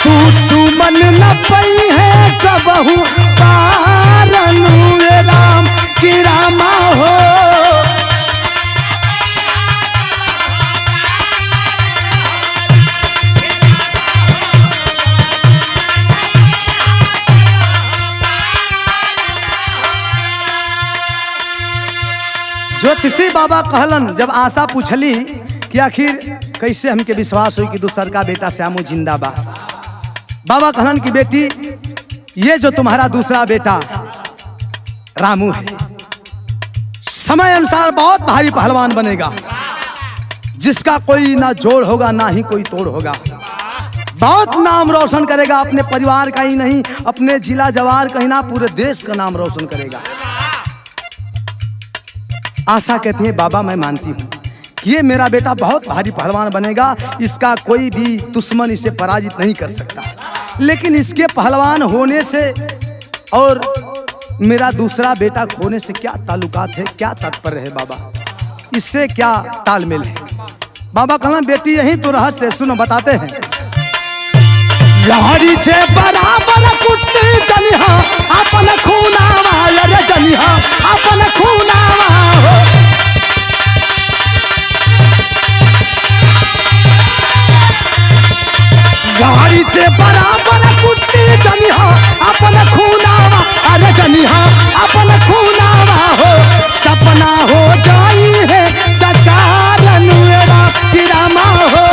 दुश्मन न पई है कबहू पारनु राम की रामा हो। बाबा कहलन, जब आशा पूछली कि आखिर कैसे हमके विश्वास हुई कि दूसर का बेटा श्यामू जिंदा बा। बाबा कहलन कि बेटी, ये जो तुम्हारा दूसरा बेटा रामू है, समय अनुसार बहुत भारी पहलवान बनेगा, जिसका कोई ना जोड़ होगा ना ही कोई तोड़ होगा। बहुत नाम रोशन करेगा, अपने परिवार का ही नहीं, अपने जिला जवार का ही ना, पूरे देश का नाम रोशन करेगा। आशा कहती है, बाबा मैं मानती हूँ कि ये मेरा बेटा बहुत भारी पहलवान बनेगा, इसका कोई भी दुश्मन इसे पराजित नहीं कर सकता। लेकिन इसके पहलवान होने से और मेरा दूसरा बेटा खोने से क्या ताल्लुकात है, क्या तात्पर्य है बाबा, इससे क्या तालमेल है? बाबा कहना, बेटी यही तो रहस्य, सुनो बताते हैं। लहरी से बराबर कुत्ते जनिहा, अपन खूनावा रे जनिहा, अपन खूनावा हो। लहरी से बराबर कुत्ते जनिहा, अपन खूनावा अरे जनिहा, अपन खूनावा हो। सपना हो जाई है सकार अनुरा की रामा हो।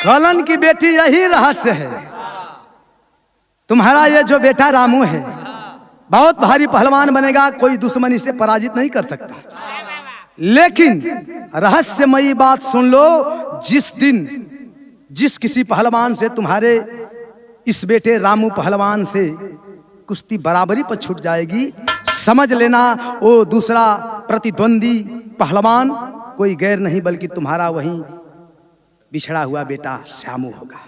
कलन की बेटी यही रहस्य है, तुम्हारा ये जो बेटा रामू है बहुत भारी पहलवान बनेगा, कोई दुश्मन इसे पराजित नहीं कर सकता। लेकिन रहस्यमयी बात सुन लो, जिस दिन जिस किसी पहलवान से तुम्हारे इस बेटे रामू पहलवान से कुश्ती बराबरी पर छूट जाएगी, समझ लेना वो दूसरा प्रतिद्वंदी पहलवान कोई गैर नहीं बल्कि तुम्हारा वही बिछड़ा हुआ बेटा श्यामू होगा।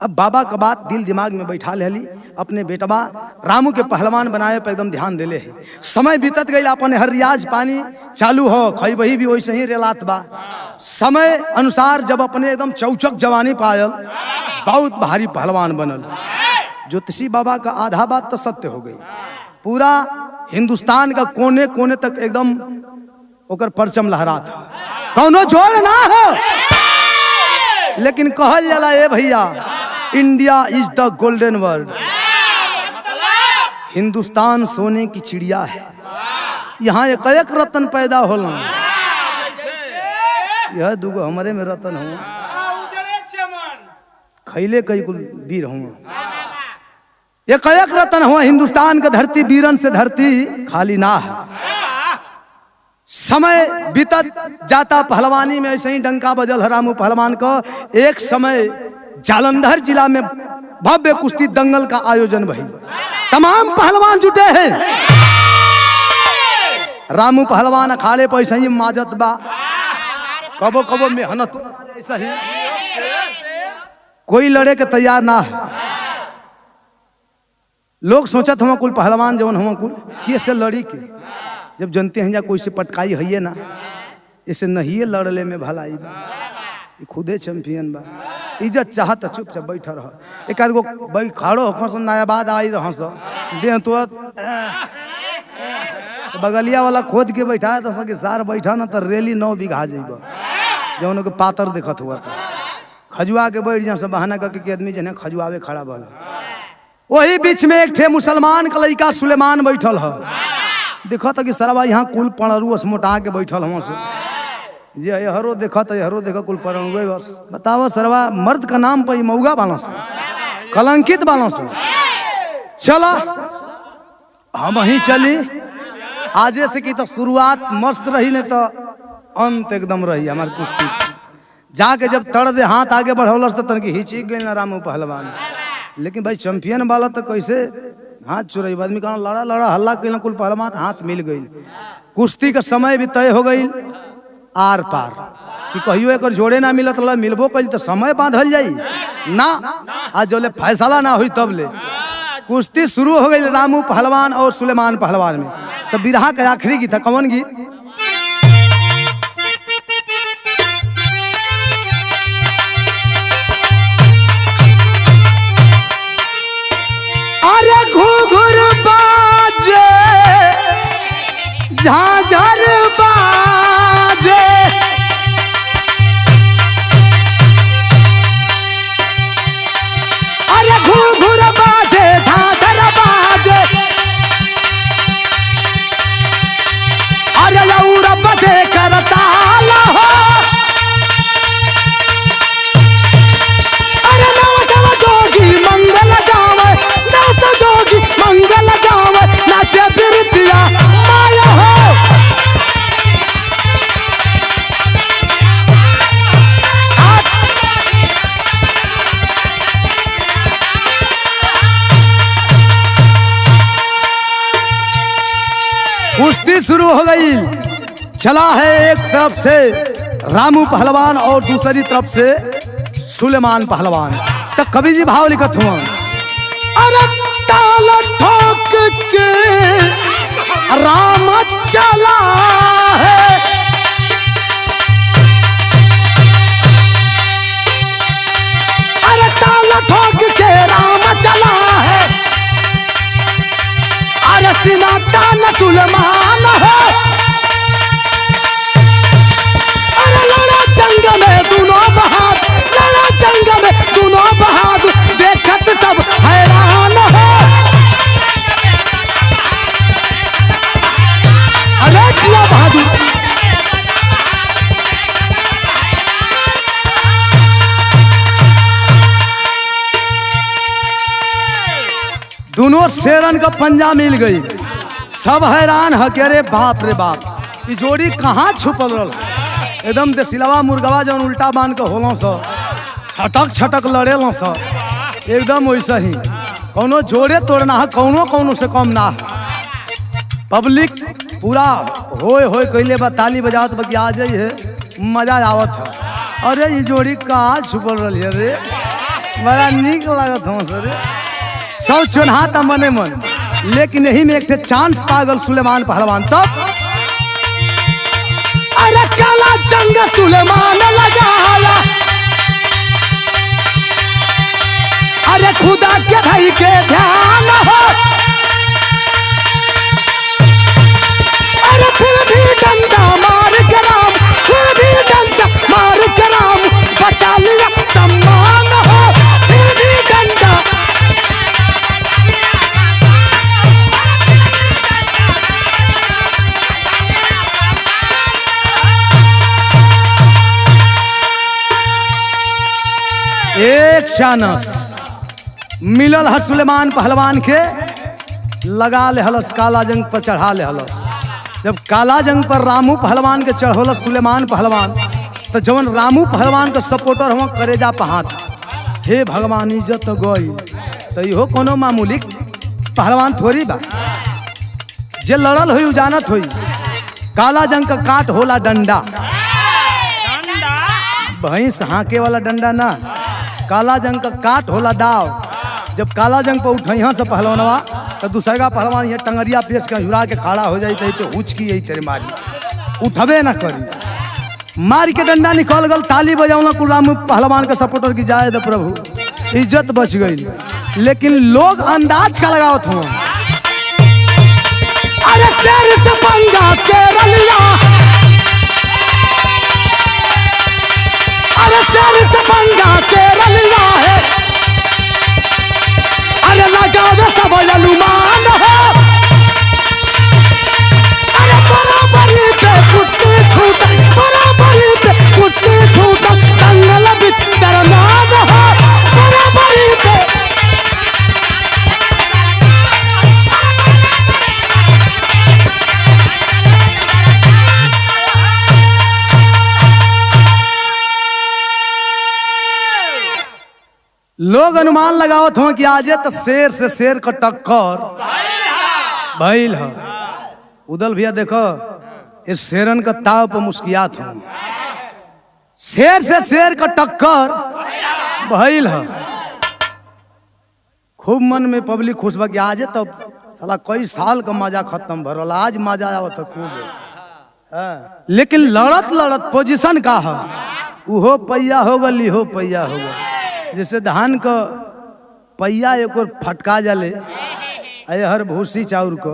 अब बाबा का बात दिल दिमाग में बैठा लेली, अपने बेटवा रामू के पहलवान बनाए पर एकदम ध्यान देले है। समय बीतत गई, अपन हर रियाज पानी चालू हो, खैबही भी वैसे ही रेलात बा। समय अनुसार जब अपने एकदम चौचक जवानी पायल, बहुत भारी पहलवान बनल। ज्योतिषी बाबा का आधा बात तो सत्य हो गई, पूरा हिंदुस्तान का कोने कोने तक एकदम ओकर परचम लहरा था, कौनो जोड़ ना हो। लेकिन कहल जाला, ए भैया, India is the golden world, Hindustan सोने की चिड़िया है, यहाँ एक एक रतन पैदा होला, यह दुगो हमारे में रतन हो, खैले कई कुल वीर हुआ, एक एक रतन हुआ। हिंदुस्तान का धरती वीरन से धरती खाली ना है। समय बीतत जाता, पहलवानी में ऐसे ही डंका बजल रामू पहलवान का। एक समय जालंधर जिला में भव्य कुश्ती दंगल का आयोजन भई, तमाम पहलवान जुटे हैं। रामू पहलवान अखाड़े पर ऐसे ही माजत बा, कबो कबो मेहनत ऐसा ही, कोई लड़े के तैयार ना है। लोग सोचत हुआ कुल पहलवान जवन हुआ कुल ये से लड़ी के, जब जनते हैं जा कोई से पटकाई है ना, इसे नहीं लड़ले में भलाई बा, खुदे चैंपियन बा। इज्जत चाहत चुपचाप बैठा रह, एक आध गो भाई खाड़ो हो नायाबाद आई रह देह तो बगलिया वाला खोद के बैठा है तो सके सार बैठा ना तो रेली 9 बीघा जेब, जौन के पातर देखत हुआ था खजुआ के बैठ जा, सब बहाना करके आदमी जने खजुआवे खड़ा बल। वही बीच में एक ठे मुसलमान का लड़का सुलेमान बैठल है, देखा था कि सरवा यहाँ कुल पड़रू मोटा के बैठल हम से, जे हरो देखा था हरो देखा कुल पड़े बस। बताओ सरवा मर्द का नाम पर मऊगा बालों से, कलंकित बालों से। चला हम ही चली, आजे से की तो शुरुआत मस्त रही, नहीं तो अंत एकदम रही हमारी कुश्ती। जाके जब तड़ दे हाथ आगे बढ़ौलस तो तन की हिचक गई ना रामू पहलवान। लेकिन भाई चैंपियन वाला तो कैसे हाथ चुराई, आदमी कहा लड़ा लड़ा हल्ला कैला, कुल पहलवान हाथ मिल गई। कुश्ती का समय भी तय हो गई आर पार कि कहियो एक जोड़े ना मिलत ला, मिलबो कल तो समय बांधल जाई ना, आज जो ले फैसला ना हुई तब ले कुश्ती शुरू हो गई रामू पहलवान और सुलेमान पहलवान में। तो बिरहा का आखिरी गीत था, कौन गीत? अरे घूघूर बाजे झांझर बाजे कुश्ती शुरू हो गई। चला है एक तरफ से रामू पहलवान और दूसरी तरफ से सुलेमान पहलवान। तो कवि जी भाव लिखत हुआ, अरे ताल ठोक के राम चला है, अरे ताल ठोक के राम चला है, अरे सीना तान सुलेमान है, अरे लड़ा जंग में दोनों बहादुर, लड़ा जंग में दोनों बहादुर, देखत सब हैरान है। अरे जिया बहादुर, दोनों शेरन का पंजा मिल गई। सब हैरान है कि अरे बाप रे बाप, ये जोड़ी कहाँ छुपल रहा। एकदम देसिलवा मुर्गवा जौन उल्टा बांध के होलों सा छटक छटक लड़ेलों सा, एकदम वैसा ही कौनो जोड़े तोड़ना है, कौनो कौनो से कम ना है। पब्लिक पूरा होए होए कैले बा, ताली बजावत बा कि आ जाई है, मजा आवत है। अरे ये जोड़ी कहाँ छुपल रही है रे, बड़ा निक लागत हो सर। सब चुनहाता मने मन, लेकिन यही में एक चांस पागल सुलेमान पहलवान। तब अरे काला जंग सुलेमान लगाया, अरे खुदा के भाई के ध्यान हो, अरे फिर भी डंडा मार के राम, फिर भी डंडा मार के राम बचा लिया सम्मान हो, फिर भी डंडा। एक चानस मिलल है सुलेमान पहलवान के, लगा ले हलस काला जंग पर चढ़ा ले हलस। जब काला जंग पर रामू पहलवान के चढ़ोल सुलेमान पहलवान, तो जवन रामू पहलवान के सपोर्टर हुआ करेजा पहात, हे भगवान इज्जत गई। तो इहो कोनो मामूली पहलवान थोड़ी बा, जे लड़ल हुई उजानत हुई। काला जंग का काट होला डंडा, भैंस हाके वाला डंडा ना, काला जंग का काट होला दाव। जब काला जंग पर उठैया से पहलवानवा, तो दूसरा पहलवान ये टंगरिया पेश के झुरा के खड़ा हो जाई, तो हुचकी यही तेरे मारी उठबे ना करी। मार के डंडा निकल गल, ताली बजावला कुराम पहलवान के सपोर्टर की जाए दे प्रभु, इज्जत बच गई। लेकिन लोग अंदाज का लगावत हुआ, अरे शेर से पंगा शेर लिया, अरे शेर से पंगा शेर लिया है, अरे लगावे सब अनुमान है, अरे बराबरी पे कुत्ते छूट, बराबरी पे कुत्ते छूट, जंगल बिच दरमियान है, बराबरी पे। लोग अनुमान लगावत हो कि आजे तो शेर से शेर का टक्कर भइल है। उदल भैया देखो, इस शेरन का ताव पर मुस्कियात हो, शेर से शेर का टक्कर भइल है। खूब मन में पब्लिक खुश बा कि आजे तो साला कई साल का मजा खत्म भरल, आज मजा आवत है खूब। लेकिन लड़त लड़त पोजीशन का है, उहो पैया हो गल, इहो पैया हो गल। जैसे धान का पैया एक और फटका जाले हर भूसी चाउर को,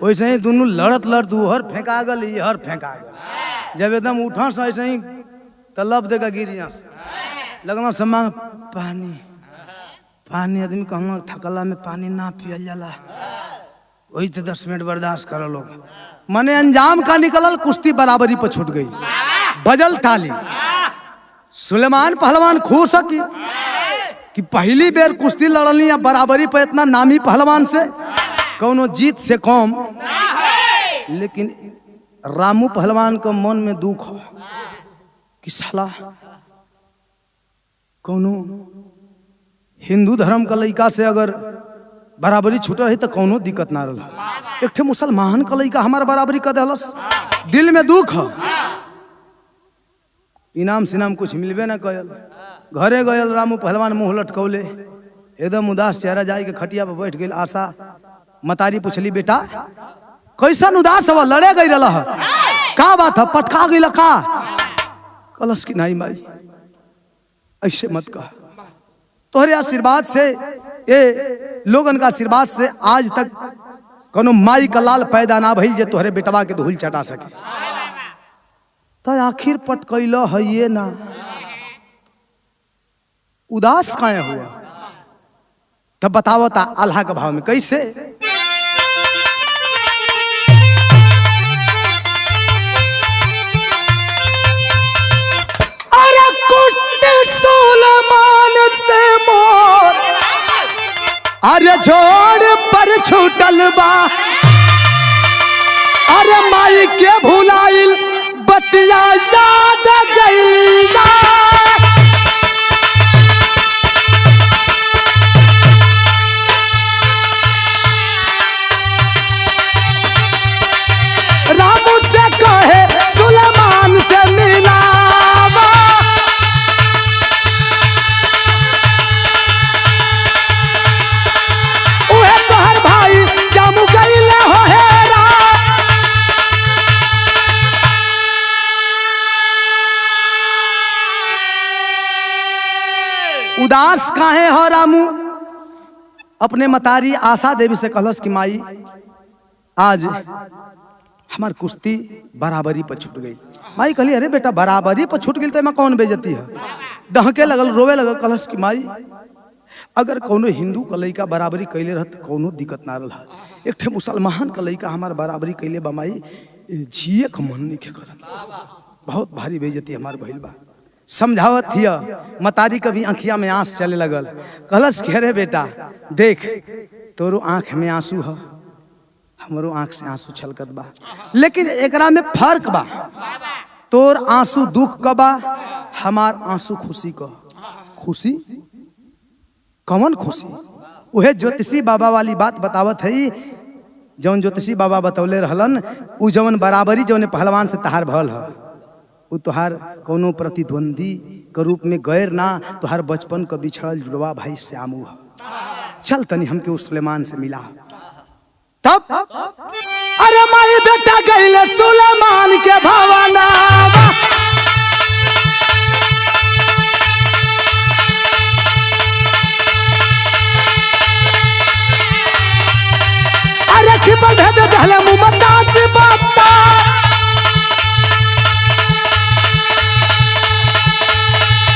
वैसे ही दोनों लड़त लड़त उहर फेंका गल, इहर फेंका गल। जब एकदम उठा से ऐसे ही तलब देगा गिरिया से लगना समा पानी पानी, आदमी कहना थकला में पानी ना पियल जाला, वही तो 10 मिनट बर्दाश्त कर लोग। मने अंजाम का निकलल, कुश्ती बराबरी पर छूट गई, बजल ताली। सुलेमान पहलवान खुश है कि पहली बेर कुश्ती लड़ली या बराबरी पे इतना नामी पहलवान से, कौनो जीत से कम। लेकिन रामू पहलवान को मन में दुख हो कि साला कौनो हिंदू धर्म का लड़का से अगर बराबरी छूट रही तो कौनो दिक्कत ना रहा। एक ठे मुसलमान का लइका हमार बराबरी कर दहलस, दिल में दुख है। इनाम सिनाम कुछ मिलबे ना कयल। घरे गयल रामू पहलवान मुंह लटकौले, एकदम उदास चेहरा जाए के खटिया पर बैठ गई। आशा मतारी पूछली, बेटा कैसन उदास हवा, लड़े गई रहा का बात है, पटका गई का? कलश की नहीं माई ऐसे मत कह, तोहरे आशीर्वाद से, ये लोगन का आशीर्वाद से आज तक कोनो माई का लाल पैदा ना भइल जे तोहरे बेटवा के धूल चटा सके। तो आखिर पटकैल है ये ना, उदास काहे हुआ? तब बताओ ता अल्लाह के भाव में कैसे? अरे कुश्ती सुलेमान से मोर, अरे जोड़ पर छूटल बा, अरे माई के भुलाइल बतिया याद गइल जा। रामू से कहे सुलेमान से मिलावा, उहे तोहर भाई श्यामू गइले हो हेरा। उदास काहे हो रामू? अपने मतारी आशा देवी से कहलस कि माई आज हमार कुश्ती बराबरी पर छूट गई। माई कहली, अरे बेटा बराबरी पर छूट गई तो कौन बेइज्जती है? डहके लगल, रोवे लगल। कहलस कि माई अगर कोनो हिंदू का लइका बराबरी कैले रहत कोनो दिक्कत ना रहा, एक ठे मुसलमान का लइका हमार बराबरी कैले बा माई, जिए का मन नहीं करत, बहुत भारी बेइज्जती हमार भइल बा। समझावत हिया, मतारी कभी आंखिया में आंस चले लगल। कहलस कि अरे बेटा देख, तोरो आंख में आंसू है, हमरो आंख से आंसू छलकत बा, लेकिन एकरा में फर्क बा। तोर आंसू दुख का बा, हमार आंसू खुशी का। खुशी कौन खुशी? उहे ज्योतिषी बाबा वाली बात बतावत है, जौन ज्योतिषी बाबा बतौले रहलन, उ जौन बराबरी जौन पहलवान से तहार भल है, उ तोहार कोनो प्रतिद्वंदी के रूप में गैर ना, तोहार बचपन का बिछड़ल जुड़वा भाई श्यामू है। चल तनी हमके उस सुलेमान से मिला। तब अरे माई बेटा गइले सुलेमान के भवना, अरे छिपल भेद दहले मुमताज बाता,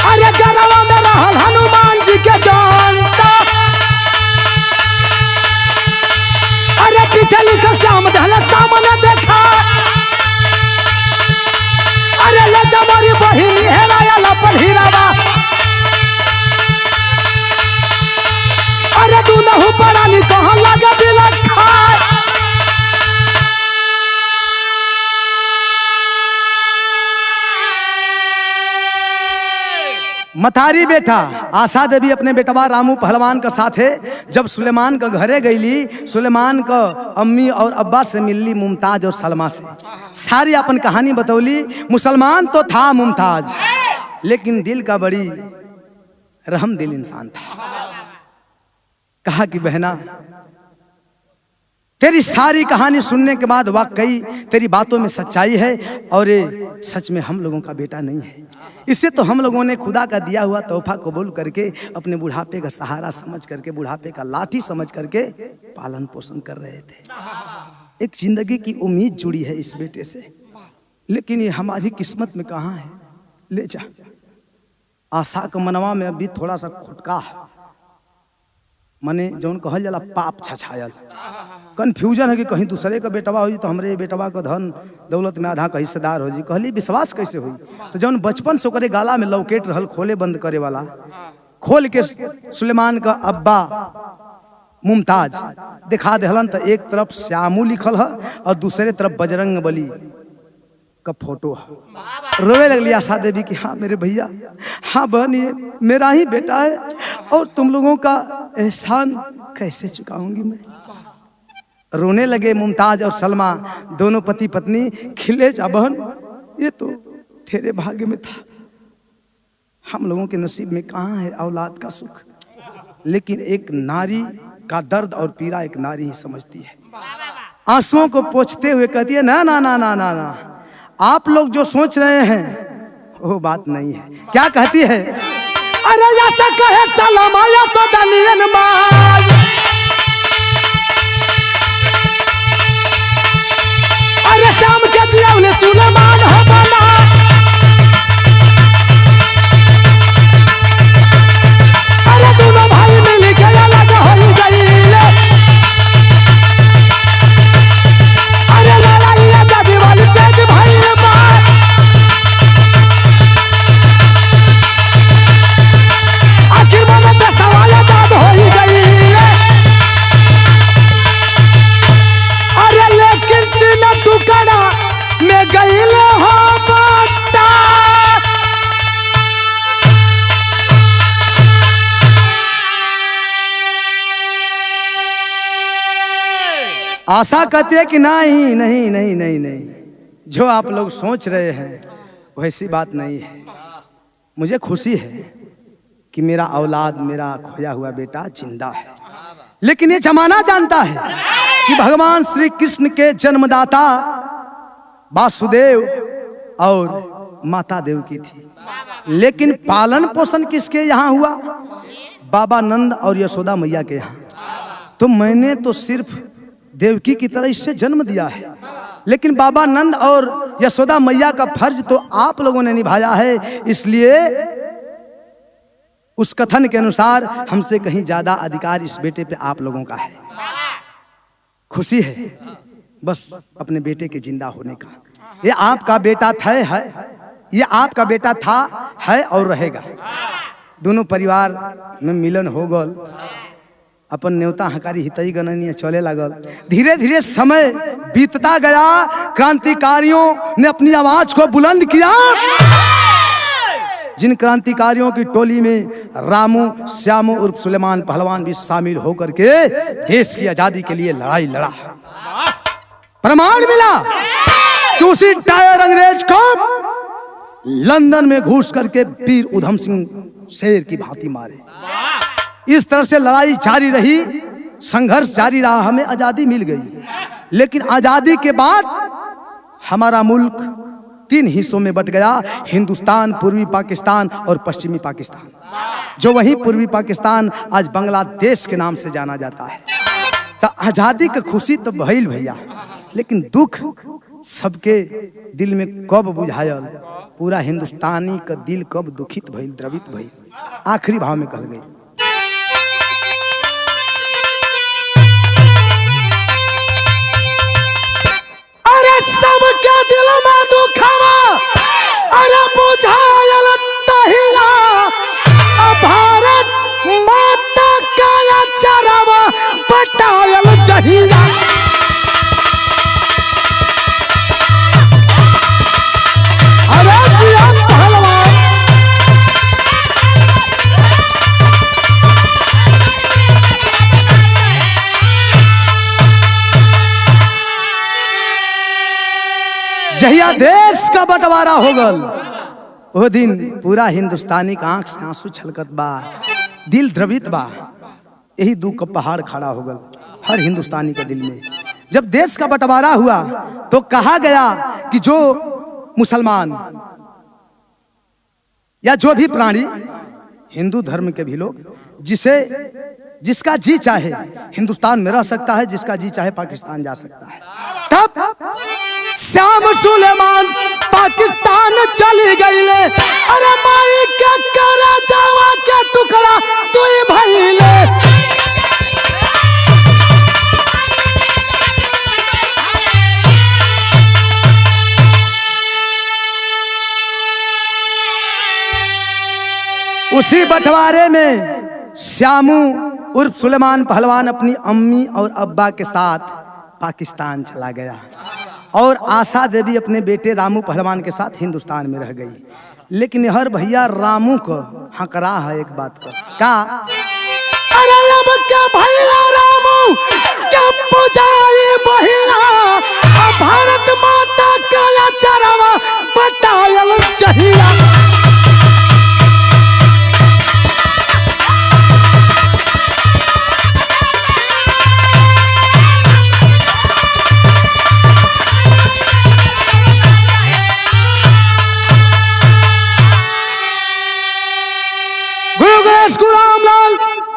अरे गरवा में रहल हनुमान जी के जानता, अरे पीछे लिखल श्याम दहले सामने देखा, अरे ले जा मोरी बहिनी हेराया लपल हीरावा, अरे तू नहु परानी कहाँ लगे बिलक खाए। मतारी बेटा आशा देवी अपने बेटवा रामू पहलवान का साथ है, जब सुलेमान का घरे गईली, सुलेमान का अम्मी और अब्बा से मिलली मुमताज और सलमा से, सारी अपन कहानी बतौली। मुसलमान तो था मुमताज, लेकिन दिल का बड़ी रहम दिल इंसान था। कहा कि बहना तेरी सारी कहानी सुनने के बाद वाकई तेरी बातों में सच्चाई है, और ये सच में हम लोगों का बेटा नहीं है। इसे तो हम लोगों ने खुदा का दिया हुआ तोहफा कबूल करके अपने बुढ़ापे का सहारा समझ करके, बुढ़ापे का लाठी समझ करके पालन पोषण कर रहे थे। एक जिंदगी की उम्मीद जुड़ी है इस बेटे से, लेकिन ये हमारी किस्मत में कहाँ है। ले जा। आशा के मनवा में अभी थोड़ा सा खुटका है, मने जौन कहल जाला पाप छछायल, कन्फ्यूजन है कि कहीं दूसरे का बेटवा हो तो हमरे बेटवा का धन दौलत में आधा का हिस्सेदार हो जी। कहली विश्वास कैसे हुई? तो जौन बचपन से ओकरे गाला में लौकेट रहल खोले बंद करे वाला, खोल के सुलेमान का अब्बा मुमताज दिखा देहलन। तो एक तरफ श्यामू लिखल है और दूसरे तरफ बजरंग बली का फोटो है। रोवे लगली आशा देवी कि हाँ मेरे भैया, हाँ बहन, ये मेरा ही बेटा है और तुम लोगों का एहसान कैसे चुकाऊंगी मैं। रोने लगे मुमताज और सलमा, दोनों पति पत्नी। खिले जा बहन, ये तो तेरे भाग्य में था, हम लोगों के नसीब में कहाँ है औलाद का सुख। लेकिन एक नारी का दर्द और पीड़ा एक नारी ही समझती है। आंसुओं को पोंछते हुए कहती है, ना ना ना ना ना ना, आप लोग जो सोच रहे हैं वो बात नहीं है। क्या कहती है? अरे ऐसा कहे सलमा या तो दनियन मार, अरे शाम के जियावले सुलेमान हो बना, अरे दोनों भाई मिल के अलग हो गईले, अरे लड़ाई आजादी वाली तेज भाई मार, आखिर मन पे सवाल आजाद हो गईले। अरे लेकिन तीन टुकड़ा में गईले हो बाटा, आशा कहती है कि नहीं नहीं नहीं नहीं नहीं, जो आप लोग सोच रहे हैं वैसी बात नहीं है। मुझे खुशी है कि मेरा औलाद, मेरा खोया हुआ बेटा जिंदा है। लेकिन ये जमाना जानता है कि भगवान श्री कृष्ण के जन्मदाता वासुदेव और माता देवकी थी। लेकिन पालन पोषण किसके यहाँ हुआ? बाबा नंद और यशोदा मैया के यहाँ। तो मैंने तो सिर्फ देवकी की तरह इससे जन्म दिया है, लेकिन बाबा नंद और यशोदा मैया का फर्ज तो आप लोगों ने निभाया है। इसलिए उस कथन के अनुसार हमसे कहीं ज्यादा अधिकार इस बेटे पे आप लोगों का है। खुशी है बस अपने बेटे के जिंदा होने का। ये आपका बेटा था है, ये आपका बेटा था, है और रहेगा। दोनों परिवार में मिलन हो गल, अपन न्योता हकारी हितई गणनीय चले लगल। धीरे धीरे समय बीतता गया, क्रांतिकारियों ने अपनी आवाज को बुलंद किया। जिन क्रांतिकारियों की टोली में रामू श्यामू उर्फ सुलेमान पहलवान भी शामिल होकर के देश की आजादी के लिए लड़ाई लड़ा। प्रमाण मिला कि उसी टायर अंग्रेज को लंदन में घुस करके वीर उधम सिंह शेर की भांति मारे। इस तरह से लड़ाई जारी रही, संघर्ष जारी रहा, हमें आजादी मिल गई। लेकिन आजादी के बाद हमारा मुल्क 3 हिस्सों में बट गया, हिंदुस्तान, पूर्वी पाकिस्तान और पश्चिमी पाकिस्तान। जो वही पूर्वी पाकिस्तान आज बांग्लादेश के नाम से जाना जाता है। तो आजादी की खुशी तो भइल भैया, लेकिन दुख सबके दिल में कब बुझायल? पूरा हिंदुस्तानी का दिल कब दुखित भइल, द्रवित भइल? आखिरी भाव में कह गई, अरे सबके दिल में दुखवा, अरे बुझायल तहिया, भारत माता का चरवा बटायल जहिया। अरे जिया पहलवान, जहिया देश का बंटवारा हो गल, वो दिन पूरा हिंदुस्तानी का आंख से आंसू छलकत बा, दिल द्रवित बा। यही दुख का पहाड़ खड़ा हो गल हर हिंदुस्तानी के दिल में। जब देश का बंटवारा हुआ तो कहा गया कि जो मुसलमान या जो भी प्राणी, हिंदू धर्म के भी लोग, जिसका जी चाहे हिंदुस्तान में रह सकता है, जिसका जी चाहे पाकिस्तान जा सकता है। तब श्याम सुलेमान पाकिस्तान चली गई ले, अरे माई के करा जावा के टुकड़ा तू भइले। उसी बंटवारे में श्यामू उर्फ सुलेमान पहलवान अपनी अम्मी और अब्बा के साथ पाकिस्तान चला गया और आशा देवी अपने बेटे रामू पहलवान के साथ हिंदुस्तान में रह गई। लेकिन हर भैया रामू को हकरा है एक बात का, अरे अब क्या भैया रामू क्या बुझाई बहिना भारत माता का चरवा बटायल चाहिया।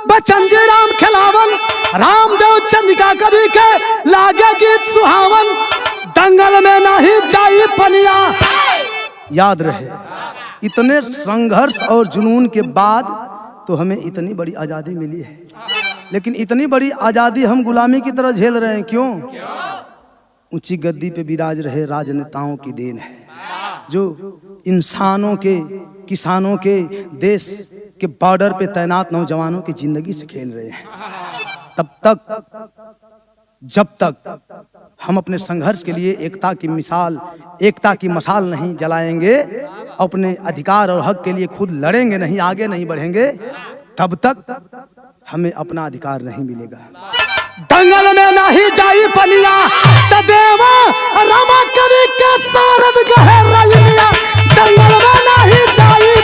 बच्चन जी राम खिलावन रामदेव चंद्रिका कवि के लागे गीत सुहावन दंगल में नहीं जाई पनिया। याद रहे इतने संघर्ष और जुनून के बाद तो हमें इतनी बड़ी आजादी मिली है, लेकिन इतनी बड़ी आजादी हम गुलामी की तरह झेल रहे हैं। क्यों? ऊंची गद्दी पे विराज रहे राजनेताओं की देन है, जो इंसानों के, किसानों के, देश के बॉर्डर पे तैनात नौजवानों की जिंदगी से खेल रहे हैं। तब तक, जब तक हम अपने संघर्ष के लिए एकता की मिसाल, एकता की मशाल नहीं जलाएंगे, अपने अधिकार और हक के लिए खुद लड़ेंगे नहीं, आगे नहीं बढ़ेंगे, तब तक हमें अपना अधिकार नहीं मिलेगा। दंगल में नहीं जाई पनिया तदेवा रमा कवि के सारद गहे रजनिया। दंगल में नहीं जाई